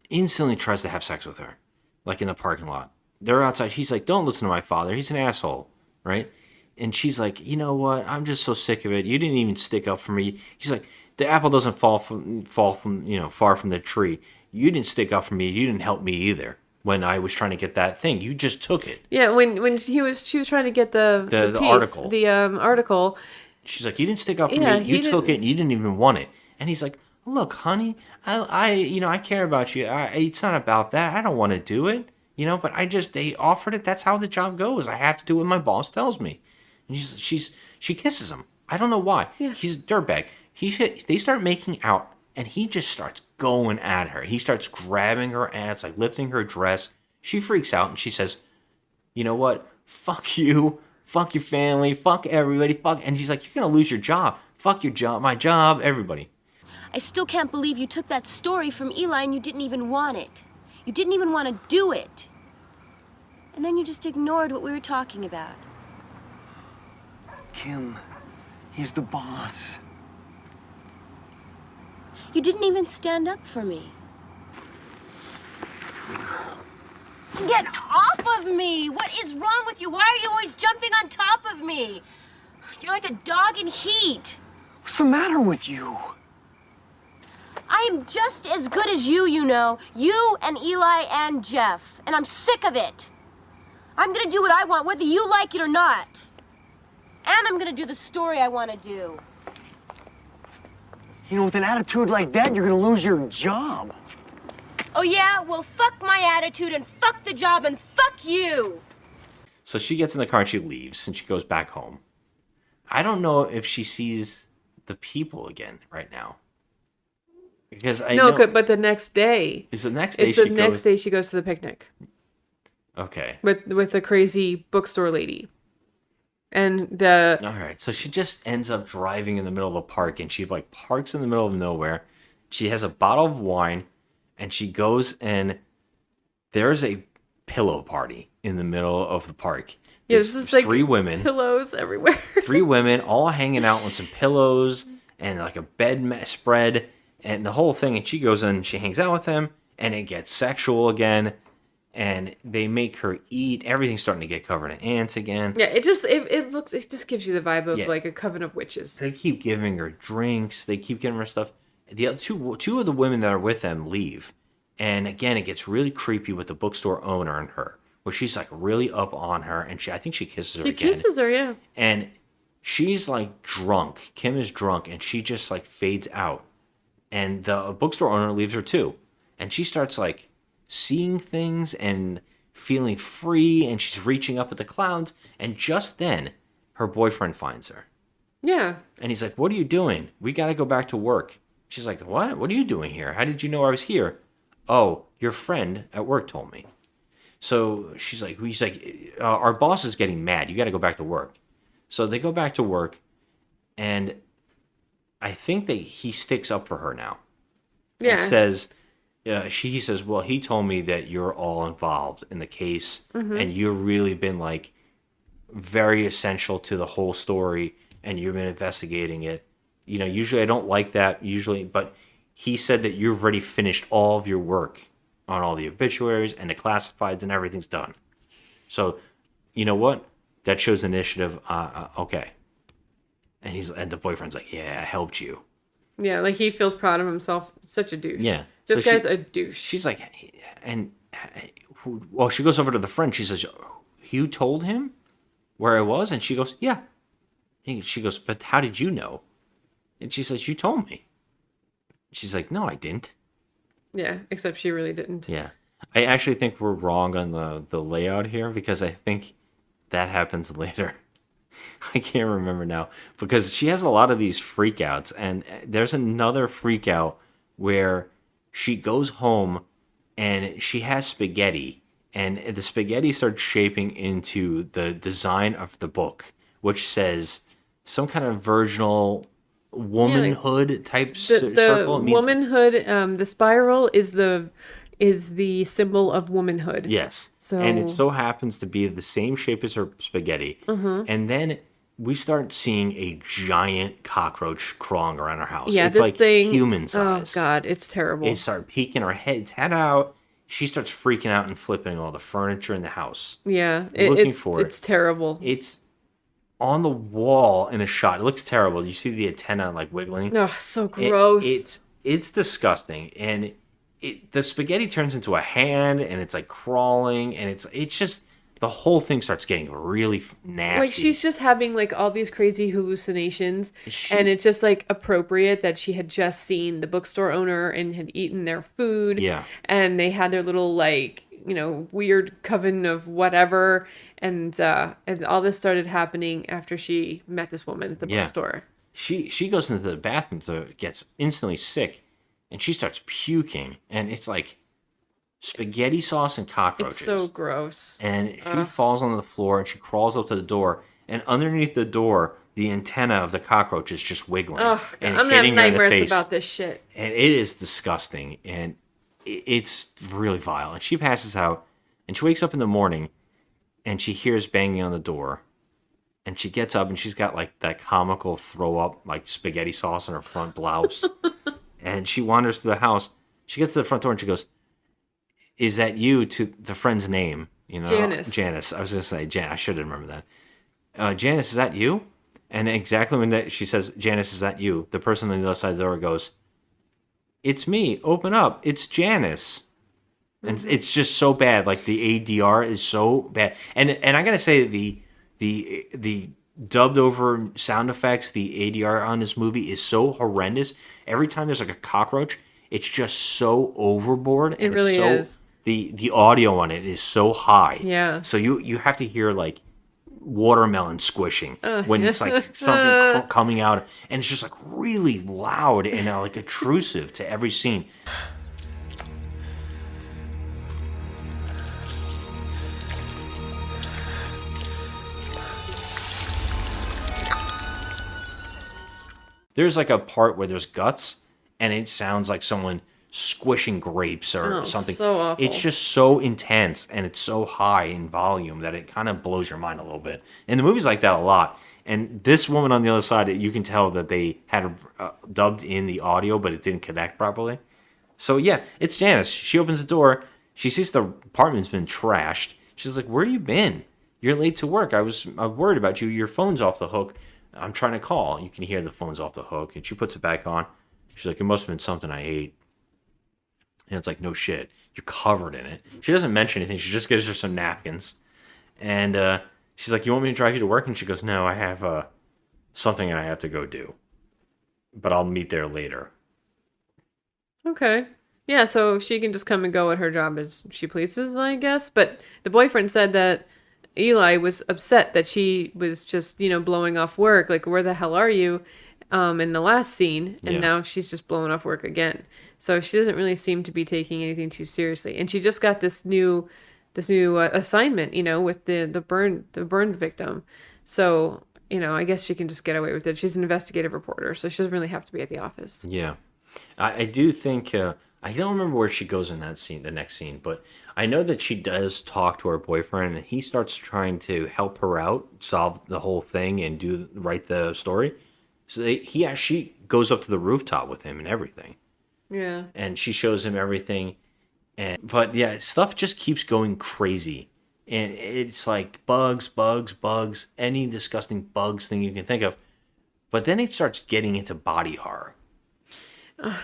instantly tries to have sex with her, like in the parking lot. They're outside. He's like, "Don't listen to my father. He's an asshole," right? And she's like, "You know what? I'm just so sick of it. You didn't even stick up for me." He's like, "The apple doesn't fall from far from the tree. You didn't stick up for me. You didn't help me either." When I was trying to get that thing, you just took it. Yeah, when she was trying to get the piece, article. the article. She's like, "You didn't stick up for me. You took it, and you didn't even want it." And he's like, "Look, honey, I care about you. It's not about that. I don't want to do it, but they offered it. That's how the job goes. I have to do what my boss tells me." And she kisses him. I don't know why. Yeah. He's a dirtbag. They start making out, and he just starts going at her. He starts grabbing her ass, like lifting her dress. She freaks out and she says, "You know what? Fuck you. Fuck your family. Fuck everybody. Fuck." And she's like, "You're going to lose your job. Fuck your job. My job. Everybody." I still can't believe you took that story from Eli and you didn't even want it. You didn't even want to do it. And then you just ignored what we were talking about. Kim, he's the boss. You didn't even stand up for me. Get off of me! What is wrong with you? Why are you always jumping on top of me? You're like a dog in heat. What's the matter with you? I am just as good as you, You and Eli and Jeff. And I'm sick of it. I'm gonna do what I want, whether you like it or not. And I'm gonna do the story I want to do. With an attitude like that, you're gonna lose your job. Oh yeah? Well, fuck my attitude and fuck the job and fuck you! So she gets in the car and she leaves and she goes back home. I don't know if she sees the people again right now. Because but the next day. Is the next day it's the next day she goes to the picnic. Okay. With the crazy bookstore lady. And all right, so she just ends up driving in the middle of the park, and she like parks in the middle of nowhere. She has a bottle of wine, and she goes and there's a pillow party in the middle of the park. Yeah, there's just like 3 women, pillows everywhere. 3 women all hanging out on some pillows and like a bed spread and the whole thing. And she goes in, she hangs out with them, and it gets sexual again. And they make her eat. Everything's starting to get covered in ants again. Yeah, it just gives you the vibe of like a coven of witches. They keep giving her drinks. They keep giving her stuff. The other two of the women that are with them leave, and again it gets really creepy with the bookstore owner and her, where she's like really up on her, and I think she kisses her. She kisses her, yeah. And she's like drunk. Kim is drunk, and she just like fades out, and the bookstore owner leaves her too, and she starts like seeing things and feeling free, and she's reaching up at the clouds, and just then her boyfriend finds her. Yeah. And he's like, "What are you doing? We got to go back to work." She's like, "What? What are you doing here? How did you know I was here?" "Oh, your friend at work told me." So he's like, "Our boss is getting mad. You got to go back to work." So they go back to work, and I think he sticks up for her now. Yeah. And says, he says, "Well, he told me that you're all involved in the case, and you've really been like very essential to the whole story, and you've been investigating it. Usually I don't like that, but he said that you've already finished all of your work on all the obituaries and the classifieds and everything's done. So, you know what? That shows initiative. Okay." And the boyfriend's like, "Yeah, I helped you." Yeah, like he feels proud of himself. Such a douche. Yeah. This guy's a douche. She's like, she goes over to the friend. She says, "You told him where I was?" And she goes, "Yeah." And she goes, "But how did you know?" And she says, "You told me." She's like, "No, I didn't." Yeah, except she really didn't. Yeah. I actually think we're wrong on the layout here, because I think that happens later. I can't remember now, because she has a lot of these freakouts, and there's another freakout where she goes home and she has spaghetti, and the spaghetti starts shaping into the design of the book, which says some kind of virginal womanhood type circle. The womanhood, the spiral is is the symbol of womanhood. Yes. So And it so happens to be the same shape as her spaghetti. And then we start seeing a giant cockroach crawling around our house. yeah, It's this like thing. human size. Oh God, it's terrible. It started peeking its head out. She starts freaking out and flipping all the furniture in the house. Yeah, Looking for it. It's terrible. It's on the wall in a shot. It looks terrible. You see the antenna like wiggling. Oh, so gross. It's disgusting, and the spaghetti turns into a hand, and it's like crawling, and it's just the whole thing starts getting really nasty. Like she's just having like all these crazy hallucinations, She- and it's just like appropriate that she had just seen the bookstore owner and had eaten their food. Yeah. And they had their little like, you know, weird coven of whatever, and all this started happening after she met this woman at the Yeah. bookstore. She goes into the bathroom gets instantly sick, and she starts puking, and it's like spaghetti sauce and cockroaches. It's so gross. And she falls on the floor, and she crawls up to the door, and underneath the door, the antenna of the cockroach is just wiggling Oh, and I'm gonna have hitting her in the nightmares face. about this shit. And it is disgusting, and it's really vile. And she passes out, and she wakes up in the morning, and she hears banging on the door, and she gets up, and she's got like that comical throw up like spaghetti sauce in her front blouse, and she wanders through the house. She gets to the front door, and she goes, "Is that you?" to the friend's name, you know, Janice. I was gonna say Jan. I should have remembered that. Janice, is that you? And exactly when she says, "Janice, is that you?" the person on the other side of the door goes, "It's me. Open up. It's Janice." And it's just so bad. Like the ADR is so bad. And I gotta say the dubbed over sound effects, the ADR on this movie is so horrendous. Every time there's like a cockroach, it's just so overboard. It really is. The audio on it is so high. Yeah. So you have to hear like watermelon squishing when it's like something coming out, and it's just like really loud and like intrusive to every scene. There's like a part where there's guts, and it sounds like someone squishing grapes or something. So awful. It's just so intense, and it's so high in volume that it kind of blows your mind a little bit. And the movie's like that a lot. And this woman on the other side, you can tell that they had dubbed in the audio, but it didn't connect properly. So yeah, it's Janice. She opens the door. She sees the apartment's been trashed. She's like, "Where you been? You're late to work. I was worried about you. Your phone's off the hook. I'm trying to call." You can hear the phone's off the hook, and she puts it back on. She's like, "It must have been something I ate." And it's like, "No shit, you're covered in it." She doesn't mention anything. She just gives her some napkins, and she's like, "You want me to drive you to work?" And she goes, "No, I have something I have to go do, but I'll meet there later." Okay. Yeah, so she can just come and go at her job as she pleases, I guess. But the boyfriend said that Eli was upset that she was just, blowing off work. Like, where the hell are you? In the last scene. And Yeah. now she's just blowing off work again. So she doesn't really seem to be taking anything too seriously. And she just got this new assignment, with the burned victim. So, I guess she can just get away with it. She's an investigative reporter, so she doesn't really have to be at the office. Yeah, I do think I don't remember where she goes in that scene, the next scene, but I know that she does talk to her boyfriend, and he starts trying to help her out, solve the whole thing, and write the story. So he actually goes up to the rooftop with him and everything, Yeah. and she shows him everything. But yeah, stuff just keeps going crazy, and it's like bugs, any disgusting bugs thing you can think of. But then it starts getting into body horror.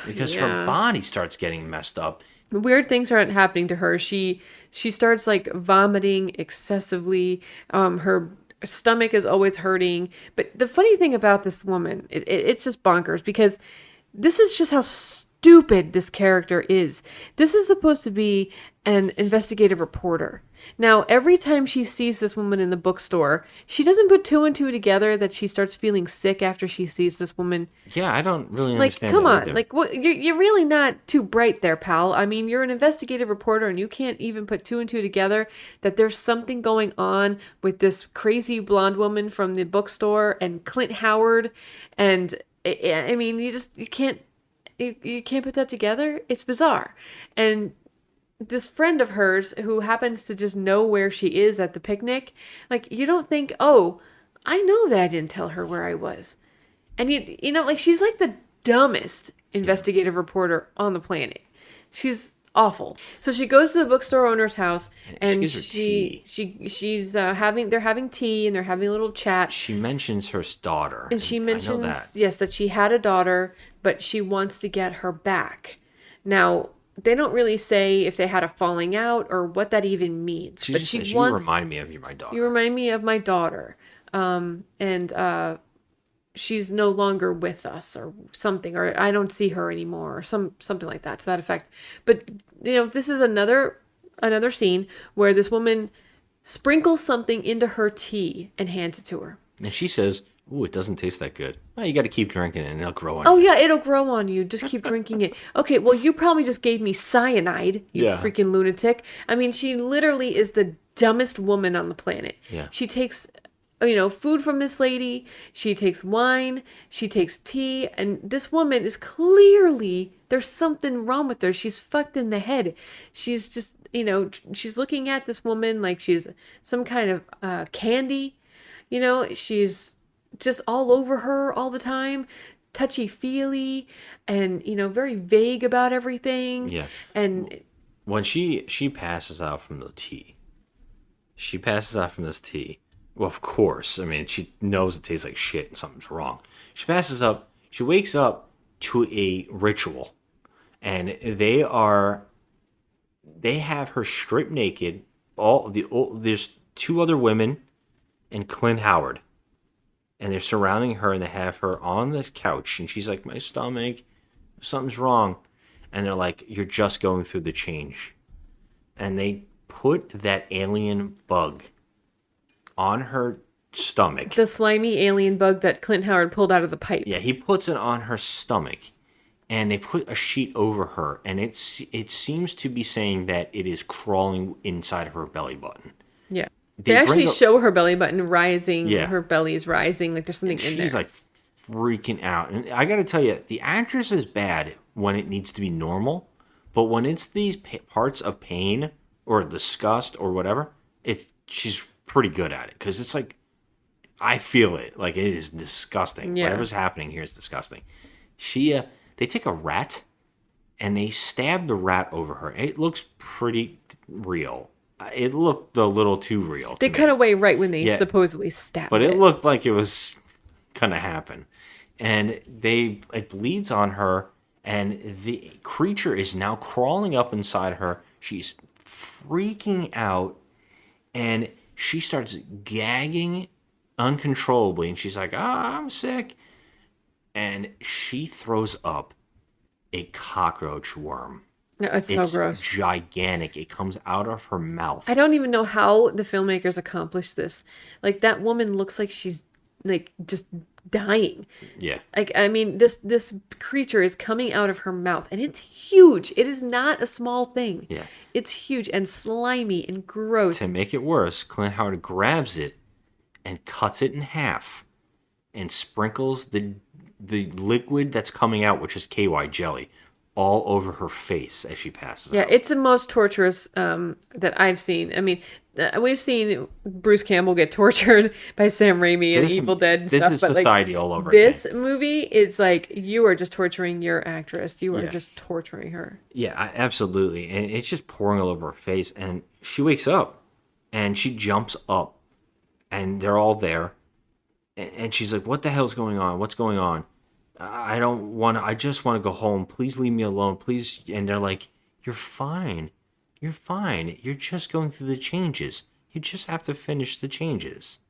Because her body starts getting messed up. Weird things are happening to her. She starts like vomiting excessively. Her stomach is always hurting. But the funny thing about this woman, it's just bonkers, because this is just how stupid this character is. This is supposed to be an investigative reporter. Now, every time she sees this woman in the bookstore, she doesn't put two and two together that she starts feeling sick after she sees this woman. Yeah, I don't really Like, understand come that on. either. Like, what? You're really not too bright there, pal. I mean, you're an investigative reporter, and you can't even put two and two together that there's something going on with this crazy blonde woman from the bookstore and Clint Howard. And, I mean, you can't put that together. It's bizarre. And this friend of hers who happens to just know where she is at the picnic, like you don't think, oh, I know that I didn't tell her where I was. And you know, like she's like the dumbest investigative reporter on the planet. She's awful. So she goes to the bookstore owner's house and she's having they're having tea and they're having a little chat. She mentions her daughter. And she I know mentions that. yes, that she had a daughter, but she wants to get her back. Now, they don't really say if they had a falling out or what that even means. She but just she says, wants, you remind me of my daughter. You remind me of my daughter. And she's no longer with us or something, or I don't see her anymore or something like that to that effect. But you know, this is another scene where this woman sprinkles something into her tea and hands it to her. And she says, "Ooh, it doesn't taste that good. Well, you got to keep drinking it and it'll grow on Oh you." yeah, it'll grow on you. Just keep drinking it. Okay, well you probably just gave me cyanide, you freaking lunatic. I mean, she literally is the dumbest woman on the planet. Yeah. She takes food from this lady, she takes wine, she takes tea, and this woman is clearly, there's something wrong with her. She's fucked in the head. She's just, she's looking at this woman like she's some kind of candy. She's just all over her all the time, touchy-feely, and, very vague about everything. Yeah. And when she passes out from the tea, well, of course. I mean, she knows it tastes like shit and something's wrong. She wakes up to a ritual. And they have her stripped naked. There's two other women and Clint Howard. And they're surrounding her and they have her on the couch. And she's like, my stomach, something's wrong. And they're like, you're just going through the change. And they put that alien bug on her stomach. The slimy alien bug that Clint Howard pulled out of the pipe. Yeah, he puts it on her stomach. And they put a sheet over her. And it seems to be saying that it is crawling inside of her belly button. Yeah. They actually show her belly button rising. Yeah. Her belly is rising. Like there's something in there. She's like freaking out. And I got to tell you, the actress is bad when it needs to be normal. But when it's these parts of pain or disgust or whatever, she's pretty good at it. Because it's like, I feel it. Like, it is disgusting. Yeah. Whatever's happening here is disgusting. They take a rat and they stab the rat over her. It looks pretty real. It looked a little too real. They cut away right when they supposedly stabbed but it looked like it was gonna happen. And it bleeds on her, and the creature is now crawling up inside her. She's freaking out, and she starts gagging uncontrollably, and she's like, I'm sick. And she throws up a cockroach worm. No, it's so gross. Gigantic. It comes out of her mouth. I don't even know how the filmmakers accomplished this. Like, that woman looks like she's, like, just dying. Yeah. Like, I mean, this creature is coming out of her mouth, and it's huge. It is not a small thing. Yeah. It's huge and slimy and gross. To make it worse, Clint Howard grabs it and cuts it in half and sprinkles the liquid that's coming out, which is KY jelly, all over her face as she passes out. Yeah, it's the most torturous that I've seen. I mean, we've seen Bruce Campbell get tortured by Sam Raimi and Evil Dead and this stuff. is But society like, all over this again. movie is like, you are just torturing your actress. You are just torturing her. Yeah, absolutely. And it's just pouring all over her face. And she wakes up and she jumps up and they're all there. And she's like, what the hell's going on? What's going on? I just want to go home. Please leave me alone. Please. And they're like, you're fine. You're fine. You're just going through the changes. You just have to finish the changes.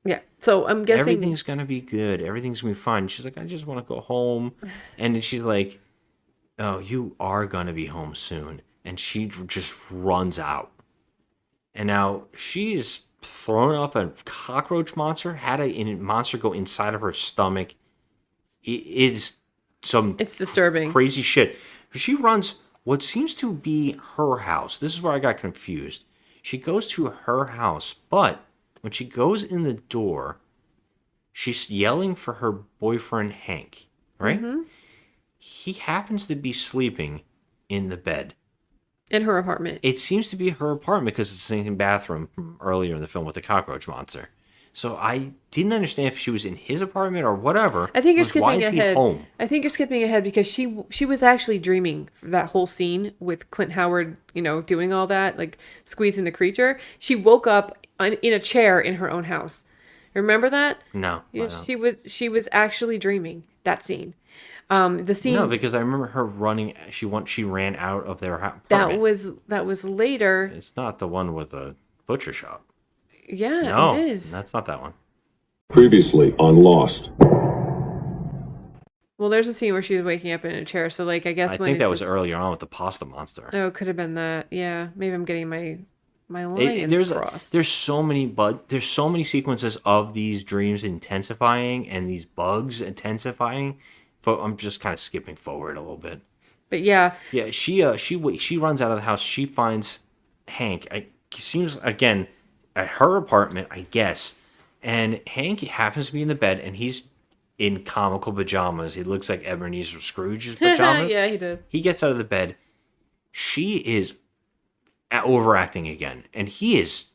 Yeah. So I'm guessing everything's going to be good. Everything's going to be fine. She's like, I just want to go home. And then she's like, oh, you are going to be home soon. And she just runs out. And now she's thrown up a cockroach monster, had a monster go inside of her stomach. It's disturbing. Crazy shit. She runs what seems to be her house. This is where I got confused. She goes to her house, but when she goes in the door, she's yelling for her boyfriend, Hank, right? Mm-hmm. He happens to be sleeping in the bed. In her apartment. It seems to be her apartment because it's the same bathroom from earlier in the film with the cockroach monster. So I didn't understand if she was in his apartment or whatever. I think you're Why skipping is he ahead. home? I think you're skipping ahead because she was actually dreaming for that whole scene with Clint Howard, doing all that, like squeezing the creature. She woke up in a chair in her own house. Remember that? No. Yeah, I don't. she was actually dreaming that scene. The scene No, because I remember her running. She ran out of their apartment. that was later. It's not the one with the butcher shop. Yeah, No, it is. that's not that one. Previously on Lost. Well, there's a scene where she was waking up in a chair. So, like, I guess I when think it that was just- earlier on with the pasta monster. Oh, it could have been that. Yeah, maybe I'm getting my lines crossed. There's so many sequences of these dreams intensifying and these bugs intensifying. But I'm just kind of skipping forward a little bit. But yeah, she runs out of the house. She finds Hank. It seems again at her apartment, I guess. And Hank happens to be in the bed, and he's in comical pajamas. He looks like Ebenezer Scrooge's pajamas. Yeah, he does. He gets out of the bed. She is overacting again, and he is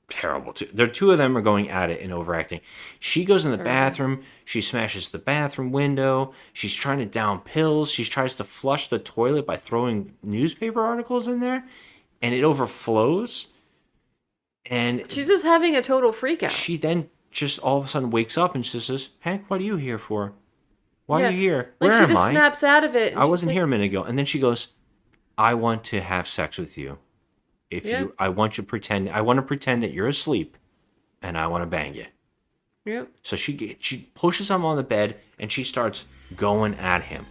terrible too. The two of them are going at it and overacting. She goes in the bathroom. She smashes the bathroom window. She's trying to down pills. She tries to flush the toilet by throwing newspaper articles in there, and it overflows. And she's just having a total freak out. she then just all of a sudden wakes up and she says, "Hank, what are you here for? Why are you here? Like Where she am just I? snaps out of it. and I she's wasn't like- here a minute ago." And then she goes, "I want to have sex with you. I want to pretend that you're asleep, and I want to bang you." Yep. So she pushes him on the bed and she starts going at him.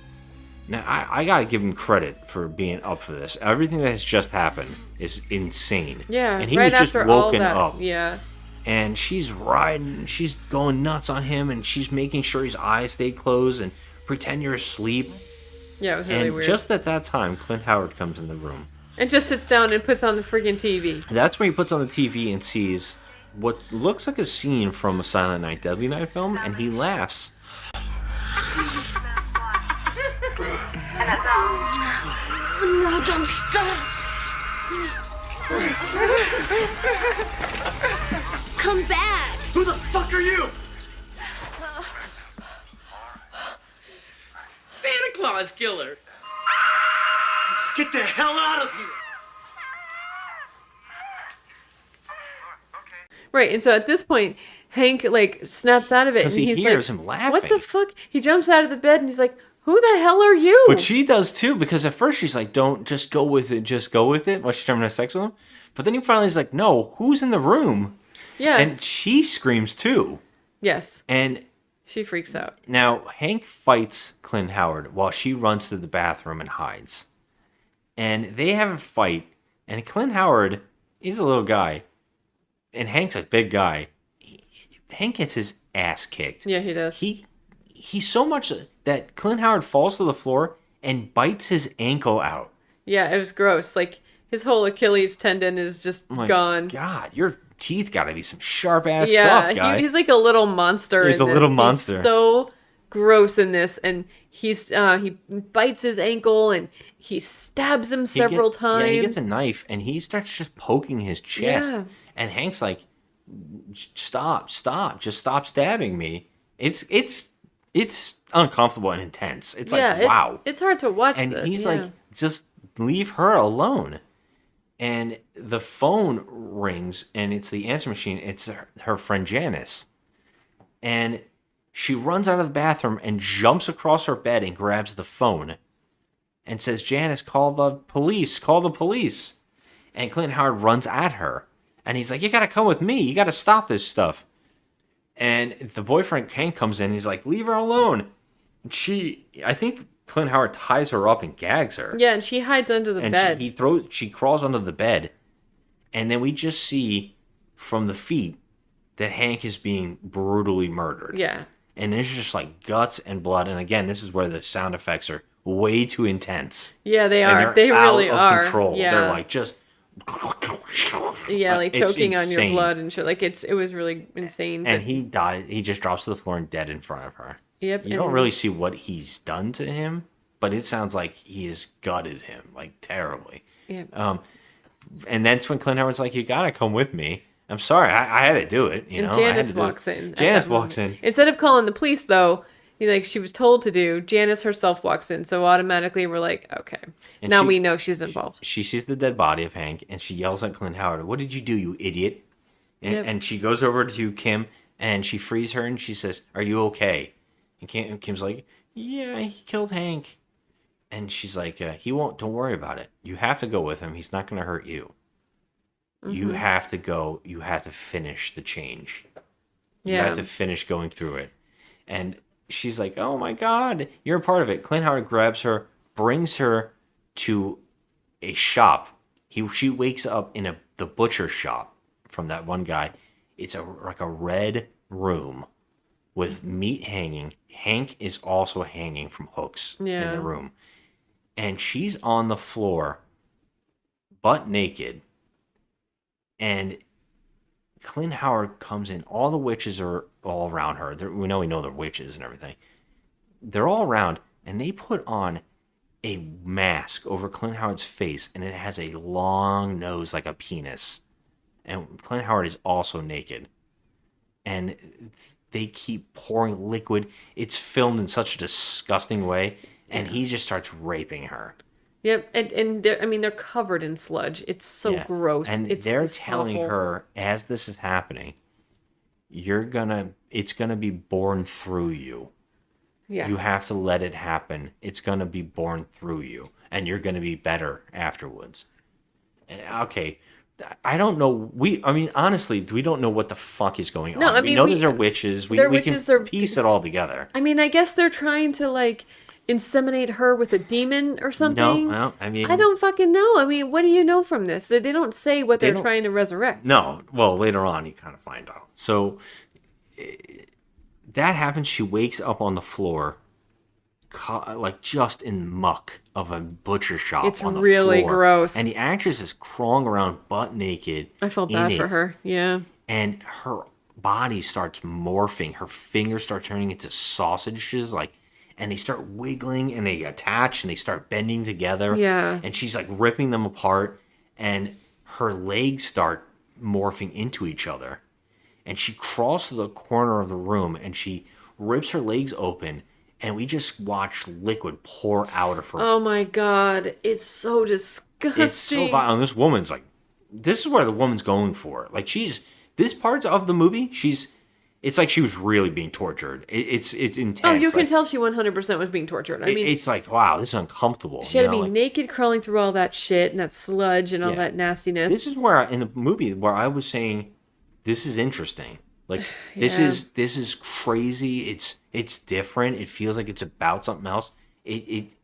Now I gotta give him credit for being up for this. Everything that has just happened is insane. Yeah. and he right was just after all woken that, up. Yeah. And she's she's going nuts on him, and she's making sure his eyes stay closed and pretend you're asleep. Yeah, it was really And weird. just at that time, Clint Howard comes in the room. And just sits down and puts on the freaking TV. That's when he puts on the TV and sees what looks like a scene from a Silent Night, Deadly Night film, and he laughs. No, don't stop. Come back. Who the fuck are you? Santa Claus killer. Get the hell out of here! Right, and so at this point, Hank like snaps out of it, 'Cause and he he's hears like, him "What the laughing." fuck?" He jumps out of the bed and he's like, "Who the hell are you?" But she does too, because at first she's like, "Don't just go with it, just go with it," while she's trying to have sex with him. But then he finally is like, "No, who's in the room?" Yeah. And she screams too. Yes. And She freaks out. now Hank fights Clint Howard while she runs to the bathroom and hides. And they have a fight, and Clint Howard, he's a little guy, and Hank's a big guy. Hank gets his ass kicked. Yeah, he does. He's so much that Clint Howard falls to the floor and bites his ankle out. Yeah, it was gross. Like his whole Achilles tendon is just I'm like, gone. God, your teeth got to be some sharp ass Yeah, stuff, guy. he's like a little monster. He's in a little this. monster. He's so gross in this, and he bites his ankle and he stabs him several times. Yeah, he gets a knife and he starts just poking his chest. Yeah. And Hank's like, "Stop, just stop stabbing me." It's uncomfortable and intense. It's like, wow. It's hard to watch. And this. he's yeah. like, "Just leave her alone." And the phone rings, and it's the answer machine. It's her friend Janice. And she runs out of the bathroom and jumps across her bed and grabs the phone and says, "Janice, call the police, call the police." And Clint Howard runs at her. And he's like, "You got to come with me. You got to stop this stuff." And the boyfriend, Hank, comes in. And he's like, "Leave her alone." And I think Clint Howard ties her up and gags her. Yeah, and she hides under the And bed. she crawls under the bed, and then we just see from the feet that Hank is being brutally murdered. Yeah. And there's just like guts and blood. And again, this is where the sound effects are way too intense. Yeah, they And are. they're They really out of are. control. Yeah. They're like just Yeah, like it's choking on your insane. blood and shit. Like it was really insane. And but- he dies. He just drops to the floor and dead in front of her. Yep. You don't really see what he's done to him, but it sounds like he has gutted him like terribly. Yeah. And that's when Clint Howard's like, you gotta come with me. I'm sorry, I had to do it. You know, And I had Janice to do this. walks in. at Janice that walks moment. in. Instead of calling the police, though, like she was told to do, Janice herself walks in. So automatically we're like, okay, And now she- we know she's involved. She sees the dead body of Hank, and she yells at Clint Howard, "What did you do, you idiot?" And, Yep. and she goes over to Kim, and she frees her, and she says, "Are you okay?" And Kim's like, "Yeah, he killed Hank." And she's like, "He won't. Don't worry about it. You have to go with him. He's not going to hurt you. You have to go. You have to finish the change. You Yeah. have to finish going through it." And she's like, "Oh my God, you're a part of it." Clint Howard grabs her, brings her to a shop. She wakes up in the butcher shop from that one guy. It's like a red room with meat hanging. Hank is also hanging from hooks in Yeah. the room. And she's on the floor, butt naked. And Clint Howard comes in. All the witches are all around her. We know they're witches and everything. They're all around, and they put on a mask over Clint Howard's face, and it has a long nose like a penis. And Clint Howard is also naked. And they keep pouring liquid. It's filmed in such a disgusting way, and he just starts raping her. Yep, and they're covered in sludge. It's so Yeah. gross. And It's they're just telling awful. her, as this is happening, it's gonna be born through you. Yeah. You have to let it happen. It's gonna be born through you, and you're gonna be better afterwards. And, okay, I don't know. Honestly, we don't know what the fuck is going No, on. I We mean, know that they're witches. they're We witches, can piece it all together. I mean, I guess they're trying to like inseminate her with a demon or something. well, I mean- I don't fucking know. I mean, what do you know from this? They don't say what They they're don't- trying to resurrect. No, well, later on you kind of find out. So that happens. She wakes up on the floor, like just in muck of a butcher shop. It's on the really floor. gross. And the actress is crawling around butt naked. I felt in bad for it, her. Yeah. and her body starts morphing. Her fingers start turning into sausages, and they start wiggling and they attach and they start bending together. Yeah. And she's like ripping them apart, and her legs start morphing into each other. And she crawls to the corner of the room and she rips her legs open, and we just watch liquid pour out of her. Oh my god, it's so disgusting. It's so violent. And this woman's like, this is where the woman's going for. Like, this part of the movie, it's like she was really being tortured. It's intense. Oh, you can Like, tell she 100% was being tortured. I mean, it's like, wow, this is uncomfortable. she had to you know, be like, naked, crawling through all that shit and that sludge and all Yeah. that nastiness. This is where in the movie where I was saying, this is interesting. Like, this Yeah. is crazy. It's different. It feels like it's about something else. It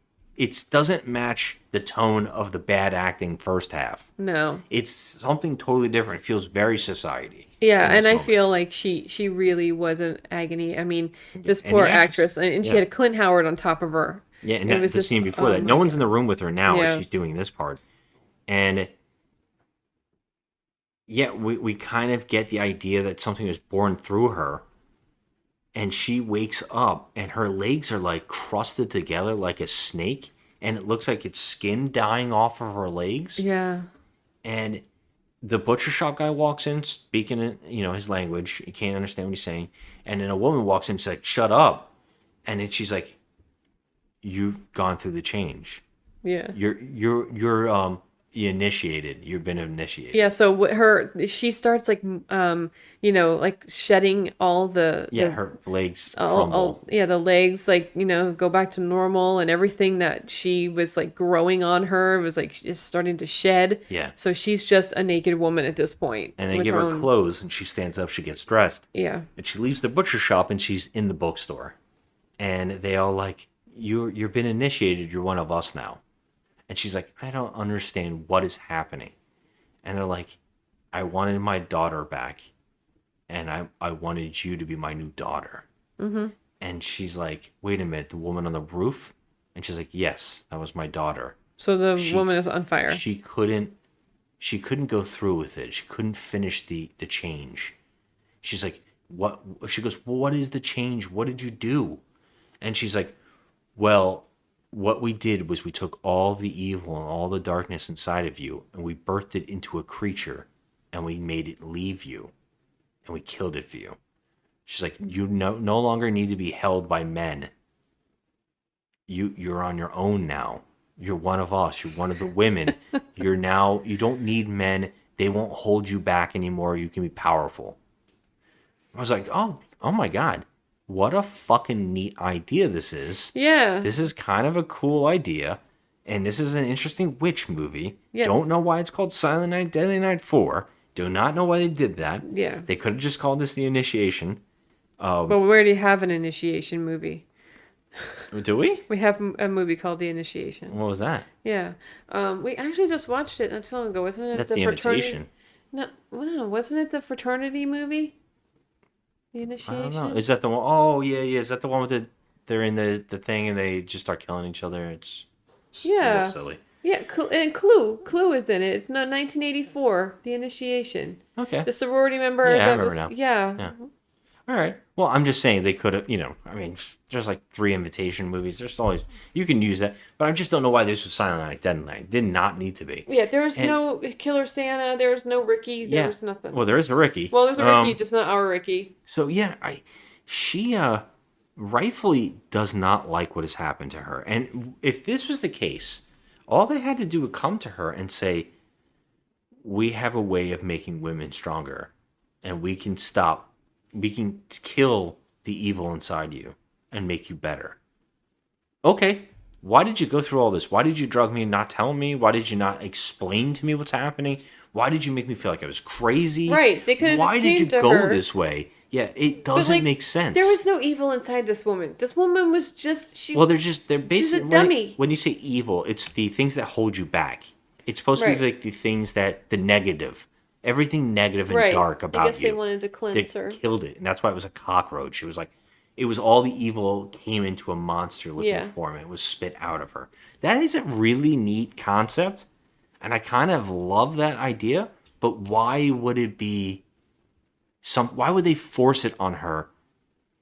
doesn't match the tone of the bad acting first half. No. It's something totally different. It feels very society. Yeah, in this and I moment. feel like she really was in agony. I mean, this And poor the actress- actress, and she yeah. had Clint Howard on top of her. Yeah, and It that, was the just- scene before oh that, my no one's in the room with her now Yeah. as she's doing this part. And yeah, we kind of get the idea that something was born through her. And she wakes up and her legs are like crusted together like a snake. And it looks like it's skin dying off of her legs. Yeah. And the butcher shop guy walks in speaking in, his language. You can't understand what he's saying. And then a woman walks in, she's like, "Shut up." And then she's like, "You've gone through the change. Yeah. You're initiated. You've been initiated." Yeah, so she starts like like shedding all the Her legs crumble. the legs go back to normal, and everything that she was like growing on her was like just starting to shed. Yeah. So she's just a naked woman at this point. And they with give her own- clothes, and she stands up. She gets dressed. Yeah. And she leaves the butcher shop, and she's in the bookstore. And they all like, "You've been initiated. You're one of us now." And she's like, "I don't understand what is happening." And they're like, "I wanted my daughter back, and I wanted you to be my new daughter." Mm-hmm. And she's like, "Wait a minute, the woman on the roof?" And she's like, "Yes, that was my daughter." So the woman is on fire. She couldn't go through with it. She couldn't finish the change. She's like, "What?" She goes, "Well, what is the change? What did you do?" And she's like, "Well, what we did was we took all the evil and all the darkness inside of you and we birthed it into a creature and we made it leave you and we killed it for you. She's like, you no longer need to be held by men. You're on your own now. You're one of us. You're one of the women. You don't need men. They won't hold you back anymore. You can be powerful. I was like, oh my God. What a fucking neat idea this is. Yeah. This is kind of a cool idea. And this is an interesting witch movie. Yes. Don't know why it's called Silent Night, Deadly Night 4. Do not know why they did that. Yeah. They could have just called this The Initiation. But we already have an initiation movie. Do we? We have a movie called The Initiation. What was that? Yeah. We actually just watched it not too long ago. Wasn't it That's the The fraternity? Invitation. No, wasn't it the fraternity movie? The I Initiation? don't know. Is that the one? Oh, yeah. Is that the one with they're in the thing and they just start killing each other? It's a little silly. Yeah, and Clue is in it. It's not 1984, The Initiation. Okay. The sorority member. Yeah, I that remember was, now. Yeah. All right. Well, I'm just saying they could have, there's like 3 Invitation movies. There's always, you can use that. But I just don't know why this was Silent Night, Deadly Night. Did not need to be. Yeah, there's no Killer Santa. There's no Ricky. There's nothing. Well, there is a Ricky. Well, there's a Ricky, just not our Ricky. So, yeah, she rightfully does not like what has happened to her. And if this was the case, all they had to do would come to her and say, we have a way of making women stronger. And we can kill the evil inside you and make you better. Okay, why did you go through all this? Why did you drug me and not tell me? Why did you not explain to me what's happening? Why did you make me feel like I was crazy? Right, they could have Why just did you came to go her. this way? Yeah, it doesn't make sense. There was no evil inside this woman. This woman was just they're basically, she's a dummy. When you say evil, it's the things that hold you back. It's supposed to be like the things the negative. Everything negative and dark about you. I guess they wanted to cleanse her. Killed it. And that's why it was a cockroach. It was like, it was all the evil came into a monster-looking form. And it was spit out of her. That is a really neat concept. And I kind of love that idea. But why would it be why would they force it on her?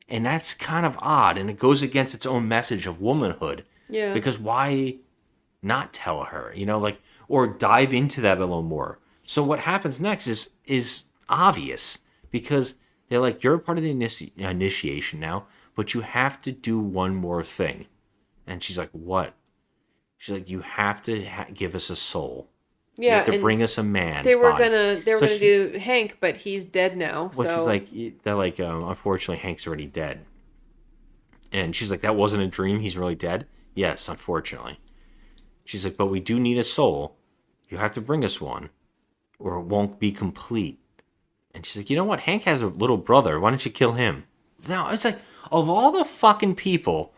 And that's kind of odd. And it goes against its own message of womanhood. Yeah. Because why not tell her? Or dive into that a little more. So what happens next is obvious because they're like, you're a part of the initiation now, but you have to do one more thing. And she's like, what? She's like, you have to give us a soul. Yeah, you have to bring us a man. They were gonna do Hank, but he's dead now. Well, so they're like, unfortunately, Hank's already dead. And she's like, that wasn't a dream. He's really dead. Yes, unfortunately. She's like, but we do need a soul. You have to bring us one, or it won't be complete. And she's like, you know what? Hank has a little brother. Why don't you kill him? Now, it's like, of all the fucking people,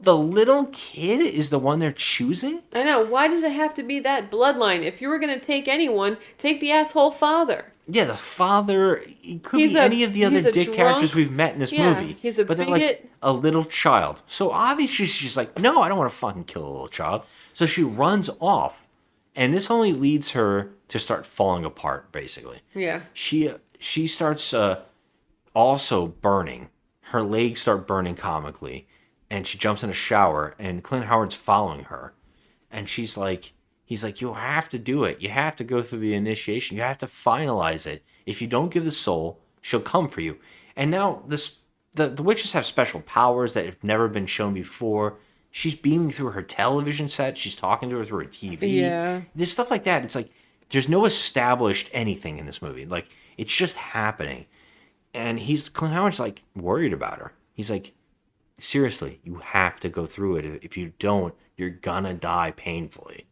the little kid is the one they're choosing? I know. Why does it have to be that bloodline? If you were going to take anyone, take the asshole father. Yeah, the father, it could be any of the other dick characters we've met in this movie. He's a but they're bigot. like a little child. So obviously she's like, no, I don't want to fucking kill a little child. So she runs off. And this only leads her to start falling apart, basically. Yeah. She starts also burning. Her legs start burning comically. And she jumps in a shower, and Clint Howard's following her. And he's like, you have to do it. You have to go through the initiation. You have to finalize it. If you don't give the soul, she'll come for you. And now the witches have special powers that have never been shown before. She's beaming through her television set. She's talking to her through her TV. Yeah. There's stuff like that. It's like, there's no established anything in this movie. Like, it's just happening. And Clint Howard's like worried about her. He's like, seriously, you have to go through it. If you don't, you're gonna die painfully.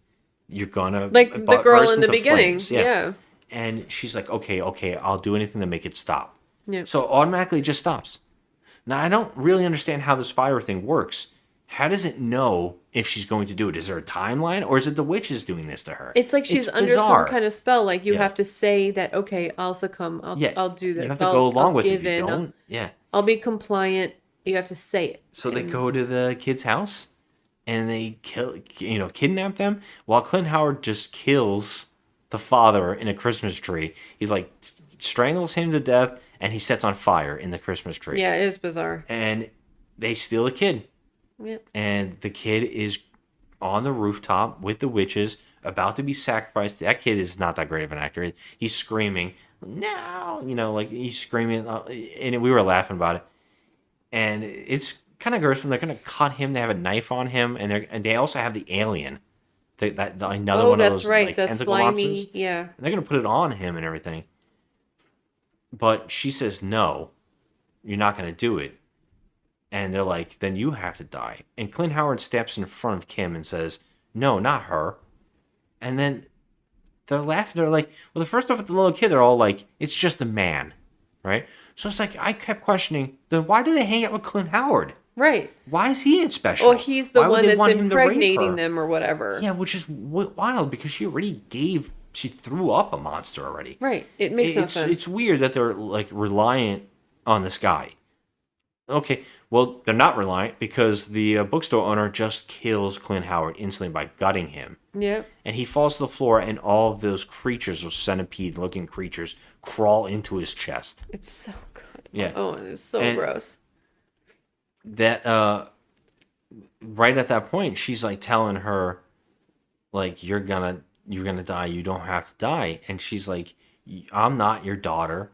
You're gonna like the girl in the beginning. Yeah. And she's like, okay, I'll do anything to make it stop. Yeah. So automatically it just stops. Now I don't really understand how the spire thing works. How does it know if she's going to do it? Is there a timeline, or is it the witches doing this to her? It's like she's under some kind of spell. Like you have to say that, okay, I'll succumb. I'll do this. You have to go along with it. If you don't, I'll be compliant. You have to say it. So they go to the kid's house, and they kidnap them, while Clint Howard just kills the father in a Christmas tree. He strangles him to death, and he sets on fire in the Christmas tree. Yeah, it is bizarre. And they steal a kid. Yep. And the kid is on the rooftop with the witches, about to be sacrificed. That kid is not that great of an actor. He's screaming, no, like he's screaming, and we were laughing about it. And it's kind of gross when they're going to cut him. They have a knife on him, and they also have the alien, another one of those like the tentacle slimy, monsters. yeah. And they're going to put it on him and everything. But she says, no, you're not going to do it. And they're like, then you have to die. And Clint Howard steps in front of Kim and says, no, not her. And then they're laughing. They're like, well, the first off with the little kid, they're all like, it's just a man, right? So it's like, I kept questioning, then why do they hang out with Clint Howard? Right. Why is he special? Well, he's the Why would one they want that's him to rape impregnating her? them or whatever. Yeah, which is wild because she threw up a monster already. Right. It makes no sense. It's weird that they're like reliant on this guy. Okay, well, they're not reliant because the bookstore owner just kills Clint Howard instantly by gutting him. Yep. And he falls to the floor, and all of those creatures, those centipede-looking creatures, crawl into his chest. It's so good. Yeah. Oh, it's so gross. That, right at that point, she's like telling her, like, you're gonna die. You don't have to die. And she's like, I'm not your daughter.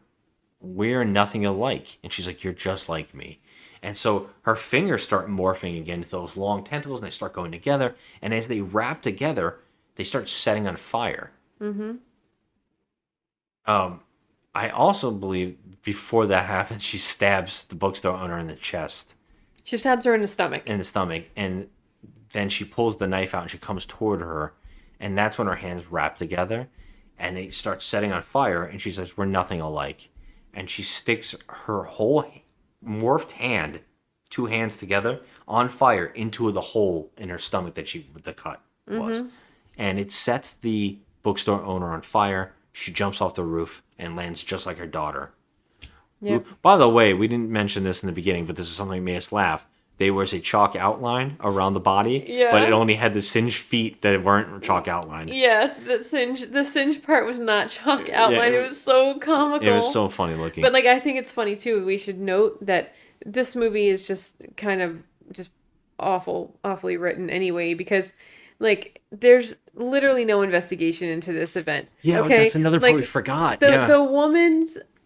We're nothing alike. And she's like, you're just like me. And so her fingers start morphing again into those long tentacles, and they start going together. And as they wrap together, they start setting on fire. Mm-hmm. I also believe before that happens, she stabs the bookstore owner in the chest. She stabs her in the stomach. And then she pulls the knife out and she comes toward her. And that's when her hands wrap together. And they start setting on fire. And she says, we're nothing alike. And she sticks her whole morphed hand, 2 hands together, on fire into the hole in her stomach that the cut was. And it sets the bookstore owner on fire. She jumps off the roof and lands just like her daughter. Yep. By the way, we didn't mention this in the beginning, but this is something that made us laugh. There was a chalk outline around the body, but it only had the singed feet that weren't chalk outlined. Yeah, the singe part was not chalk outlined. It was so comical. It was so funny looking. But like, I think it's funny too. We should note that this movie is just kind of just awfully written anyway, because like there's literally no investigation into this event. Yeah, okay? that's another part like, we forgot.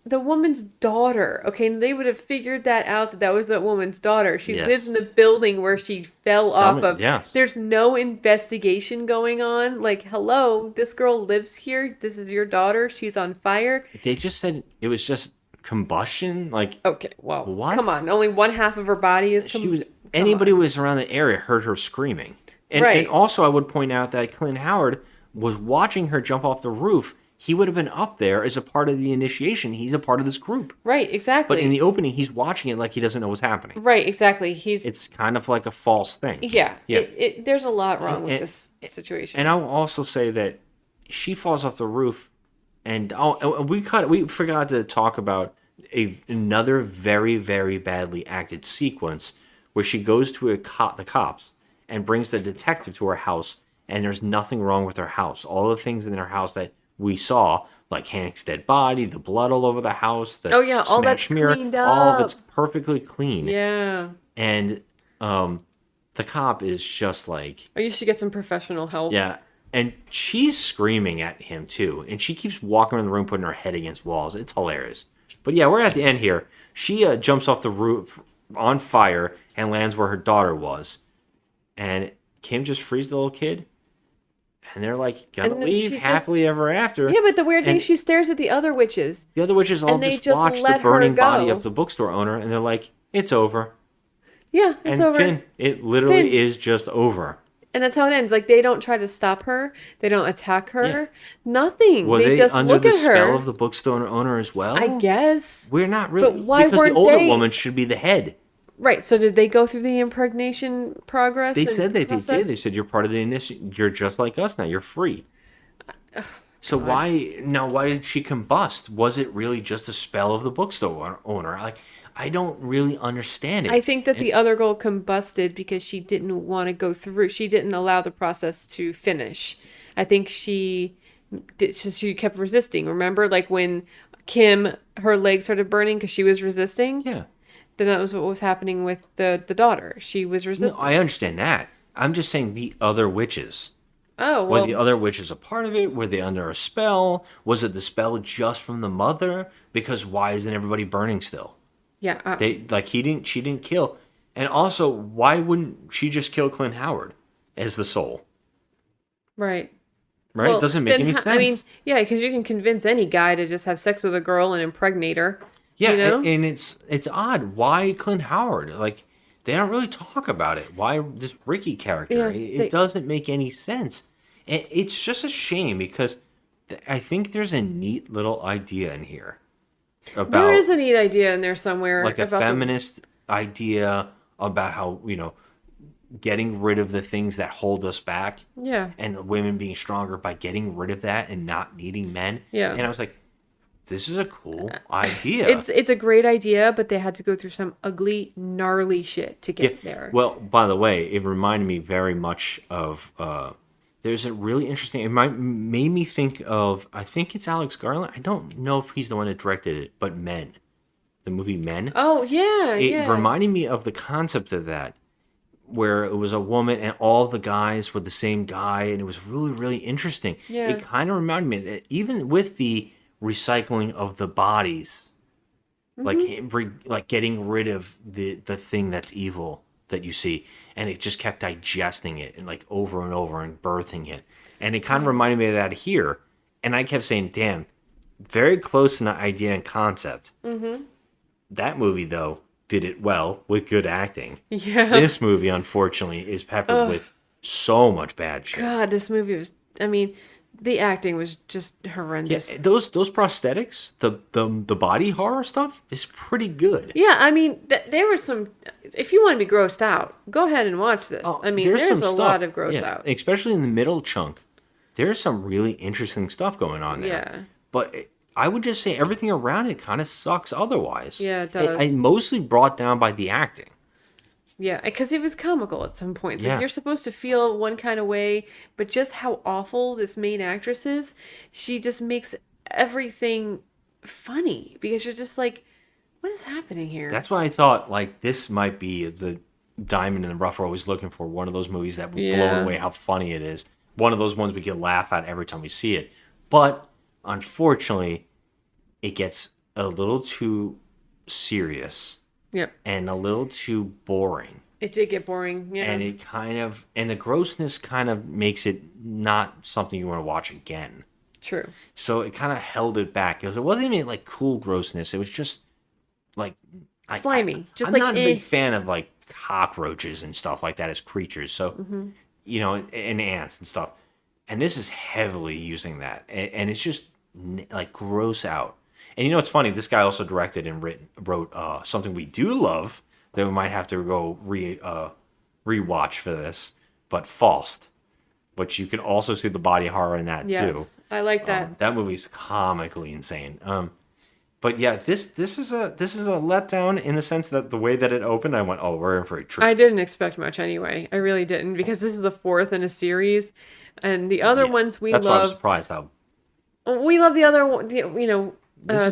The woman's daughter, okay, and they would have figured that out that was that woman's daughter. She lives in the building where she fell off of. Yeah. There's no investigation going on. Like, hello, this girl lives here. This is your daughter. She's on fire. They just said it was just combustion. Like, okay, well, what? Come on, only one half of her body is. Anybody who was around the area heard her screaming, and also I would point out that Clint Howard was watching her jump off the roof. He would have been up there as a part of the initiation. He's a part of this group. Right, exactly. But in the opening, he's watching it like he doesn't know what's happening. Right, exactly. It's kind of like a false thing. Yeah. There's a lot wrong with this situation. And I'll also say that she falls off the roof, and we forgot to talk about another very, very badly acted sequence where she goes to the cops and brings the detective to her house, and there's nothing wrong with her house. All the things in her house that we saw, like Hank's dead body, the blood all over the house, the all that's smashed mirror, cleaned up. all of it's perfectly clean. Yeah. And the cop is just like... Or you should get some professional help. Yeah. And she's screaming at him, too. And she keeps walking around the room, putting her head against walls. It's hilarious. But yeah, we're at the end here. She jumps off the roof on fire and lands where her daughter was. And Kim just frees the little kid. And they're like, gonna leave happily ever after. Yeah, but the weird thing, she stares at the other witches. The other witches all just watch the burning body of the bookstore owner, and they're like, it's over. Yeah, it's over. And it literally is just over. And that's how it ends. Like, they don't try to stop her. They don't attack her. Yeah. Nothing. Were they just under look the at her. spell of the bookstore owner as well? I guess. We're not really. But why because weren't the older they... woman should be the head. Right. So did they go through the impregnation progress? They said they did. They said you're part of the initiation. You're just like us now. You're free. So why did she combust? Was it really just a spell of the bookstore owner? Like, I don't really understand it. I think that the other girl combusted because she didn't want to go through. She didn't allow the process to finish. I think she kept resisting. Remember, like when Kim, her leg started burning because she was resisting? Yeah. Then that was what was happening with the daughter. She was resisting. No, I understand that. I'm just saying the other witches. Oh, Were well, the other witches a part of it? Were they under a spell? Was it the spell just from the mother? Because why isn't everybody burning still? yeah. She didn't kill. And also, why wouldn't she just kill Clint Howard as the soul? Right. Right? Well, It doesn't make then any ho- sense. I mean, yeah, because you can convince any guy to just have sex with a girl and impregnate her. yeah, You know? and it's odd. Why Clint Howard? Like, they don't really talk about it. Why this Ricky character? Yeah, It doesn't make any sense. And it's just a shame because I think there's a neat little idea in here about There is a neat idea in there somewhere. like a about feminist idea about how, getting rid of the things that hold us back. Yeah. And women being stronger by getting rid of that and not needing men. Yeah. And I was like, this is a cool idea. It's a great idea, but they had to go through some ugly, gnarly shit to get there. Well, by the way, it reminded me very much of there's a really interesting. Made me think of. I think it's Alex Garland. I don't know if he's the one that directed it, but Men, the movie Men. Oh yeah, It reminded me of the concept of that, where it was a woman and all the guys were the same guy, and it was really, really interesting. Yeah. It kind of reminded me that even with the recycling of the bodies, like getting rid of the thing that's evil that you see, and it just kept digesting it and like over and over and birthing it, and it kind of reminded me of that here. And I kept saying, "Damn, very close in the idea and concept." Mm-hmm. That movie though did it well with good acting. Yeah. This movie, unfortunately, is peppered with so much bad shit. God, this movie was. I mean, the acting was just horrendous. Yeah, those prosthetics, the body horror stuff is pretty good. Yeah, I mean, there were some. If you want to be grossed out, go ahead and watch this. I mean, there's some a stuff, lot of gross yeah, out. especially in the middle chunk. There's some really interesting stuff going on there. Yeah. But I would just say everything around it kind of sucks otherwise. Yeah, it does. I mostly brought down by the acting. Yeah, because it was comical at some points. Yeah. Like, you're supposed to feel one kind of way, but just how awful this main actress is, she just makes everything funny because you're just like, what is happening here? That's why I thought like this might be the diamond in the rough we're always looking for. One of those movies that will blow away how funny it is. One of those ones we can laugh at every time we see it. But unfortunately, it gets a little too serious. Yep. And a little too boring. It did get boring, yeah. And the grossness kind of makes it not something you want to watch again. True. So it kind of held it back. It wasn't even like cool grossness. It was just like slimy. I'm not a big fan of like cockroaches and stuff like that as creatures. So, and ants and stuff. And this is heavily using that. And it's just like gross out. And it's funny, this guy also directed and wrote something we do love that we might have to go rewatch for this, but Faust. But you can also see the body horror in that too. Yes, I like that. That movie's comically insane. But yeah, this is a letdown in the sense that the way that it opened, I went, oh, we're in for a treat. I didn't expect much anyway. I really didn't, because this is the fourth in a series, and the other ones we That's love. why I'm surprised how. We love the other one.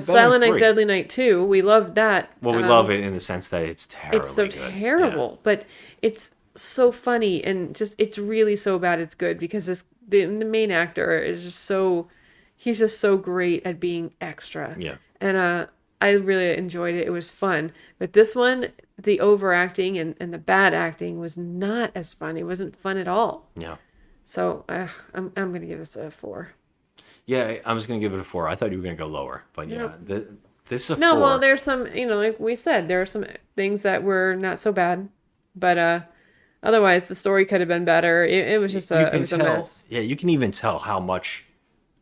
Silent Night, Deadly Night 2. We love that. Well, we love it in the sense that it's terrible. It's so terrible, but it's so funny, and just it's really so bad it's good, because the main actor is just so, he's just so great at being extra. Yeah. And I really enjoyed it. It was fun. But this one, the overacting and the bad acting was not as fun. It wasn't fun at all. Yeah. So I'm gonna give this a 4. Yeah, I was gonna give it a 4. I thought you were gonna go lower, but yeah, this is a 4. No, well, there's some, like we said, there are some things that were not so bad, but otherwise the story could have been better. It was just a mess. Yeah, you can even tell how much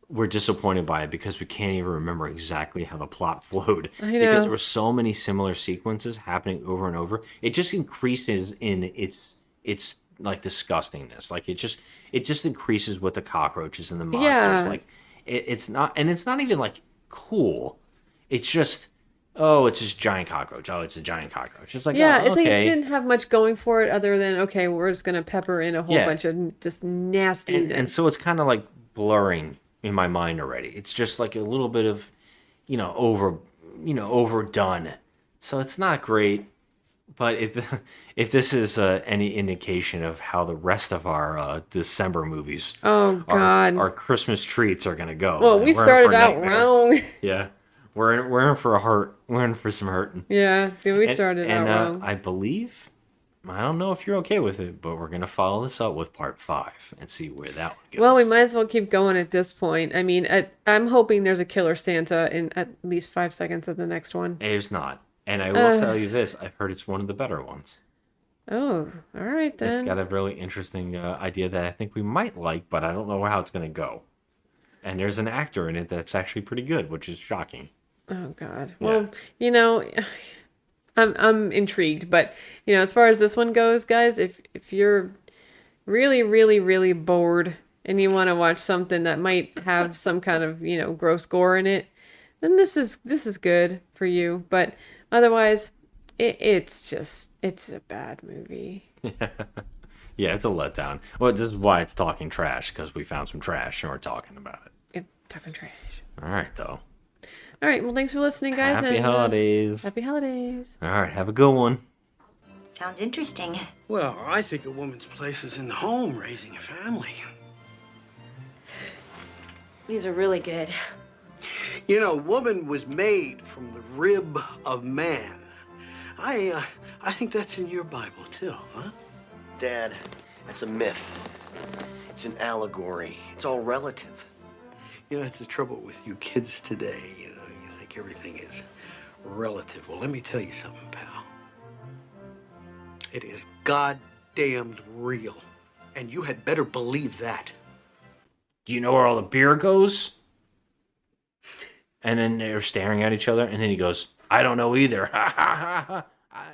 we're disappointed by it because we can't even remember exactly how the plot flowed. I know. Because there were so many similar sequences happening over and over. It just increases in its like disgustingness. Like it just increases with the cockroaches and the monsters. Yeah. Like it's not even like cool. It's just it's just giant cockroach. Oh, it's a giant cockroach. It's like yeah, oh, I think okay. it didn't have much going for it other than, okay, we're just gonna pepper in a whole bunch of just nastiness. And so it's kind of like blurring in my mind already. It's just like a little bit of overdone. So it's not great. But if this is any indication of how the rest of our December movies, Oh God, our Christmas treats are gonna go. Well, then we we're in for started a out nightmare. wrong. Yeah, we're in for a hurt. We're in for some hurting. Yeah, we started out wrong. I believe, I don't know if you're okay with it, but we're gonna follow this up with part 5 and see where that one goes. Well, we might as well keep going at this point. I mean, I'm hoping there's a killer Santa in at least 5 seconds of the next one. There's not, and I will tell you this: I've heard it's one of the better ones. Oh, all right then. It's got a really interesting idea that I think we might like, but I don't know how it's gonna go. And there's an actor in it that's actually pretty good, which is shocking. Oh God. Yeah. Well, I'm intrigued, but as far as this one goes, guys, if you're really, really, really bored and you want to watch something that might have some kind of gross gore in it, then this is good for you. But otherwise, it's a bad movie. Yeah, it's a letdown. Well, this is why it's talking trash, because we found some trash and we're talking about it. Yep, talking trash. All right, though. All right, well, thanks for listening, guys. Happy holidays. Happy holidays. All right, have a good one. Sounds interesting. Well, I think a woman's place is in the home, raising a family. These are really good. Woman was made from the rib of man. I think that's in your Bible, too, huh? Dad, that's a myth. It's an allegory. It's all relative. That's the trouble with you kids today. You think everything is relative. Well, let me tell you something, pal. It is goddamned real. And you had better believe that. Do you know where all the beer goes? And then they're staring at each other, and then he goes, I don't know either. Ha ha ha ha.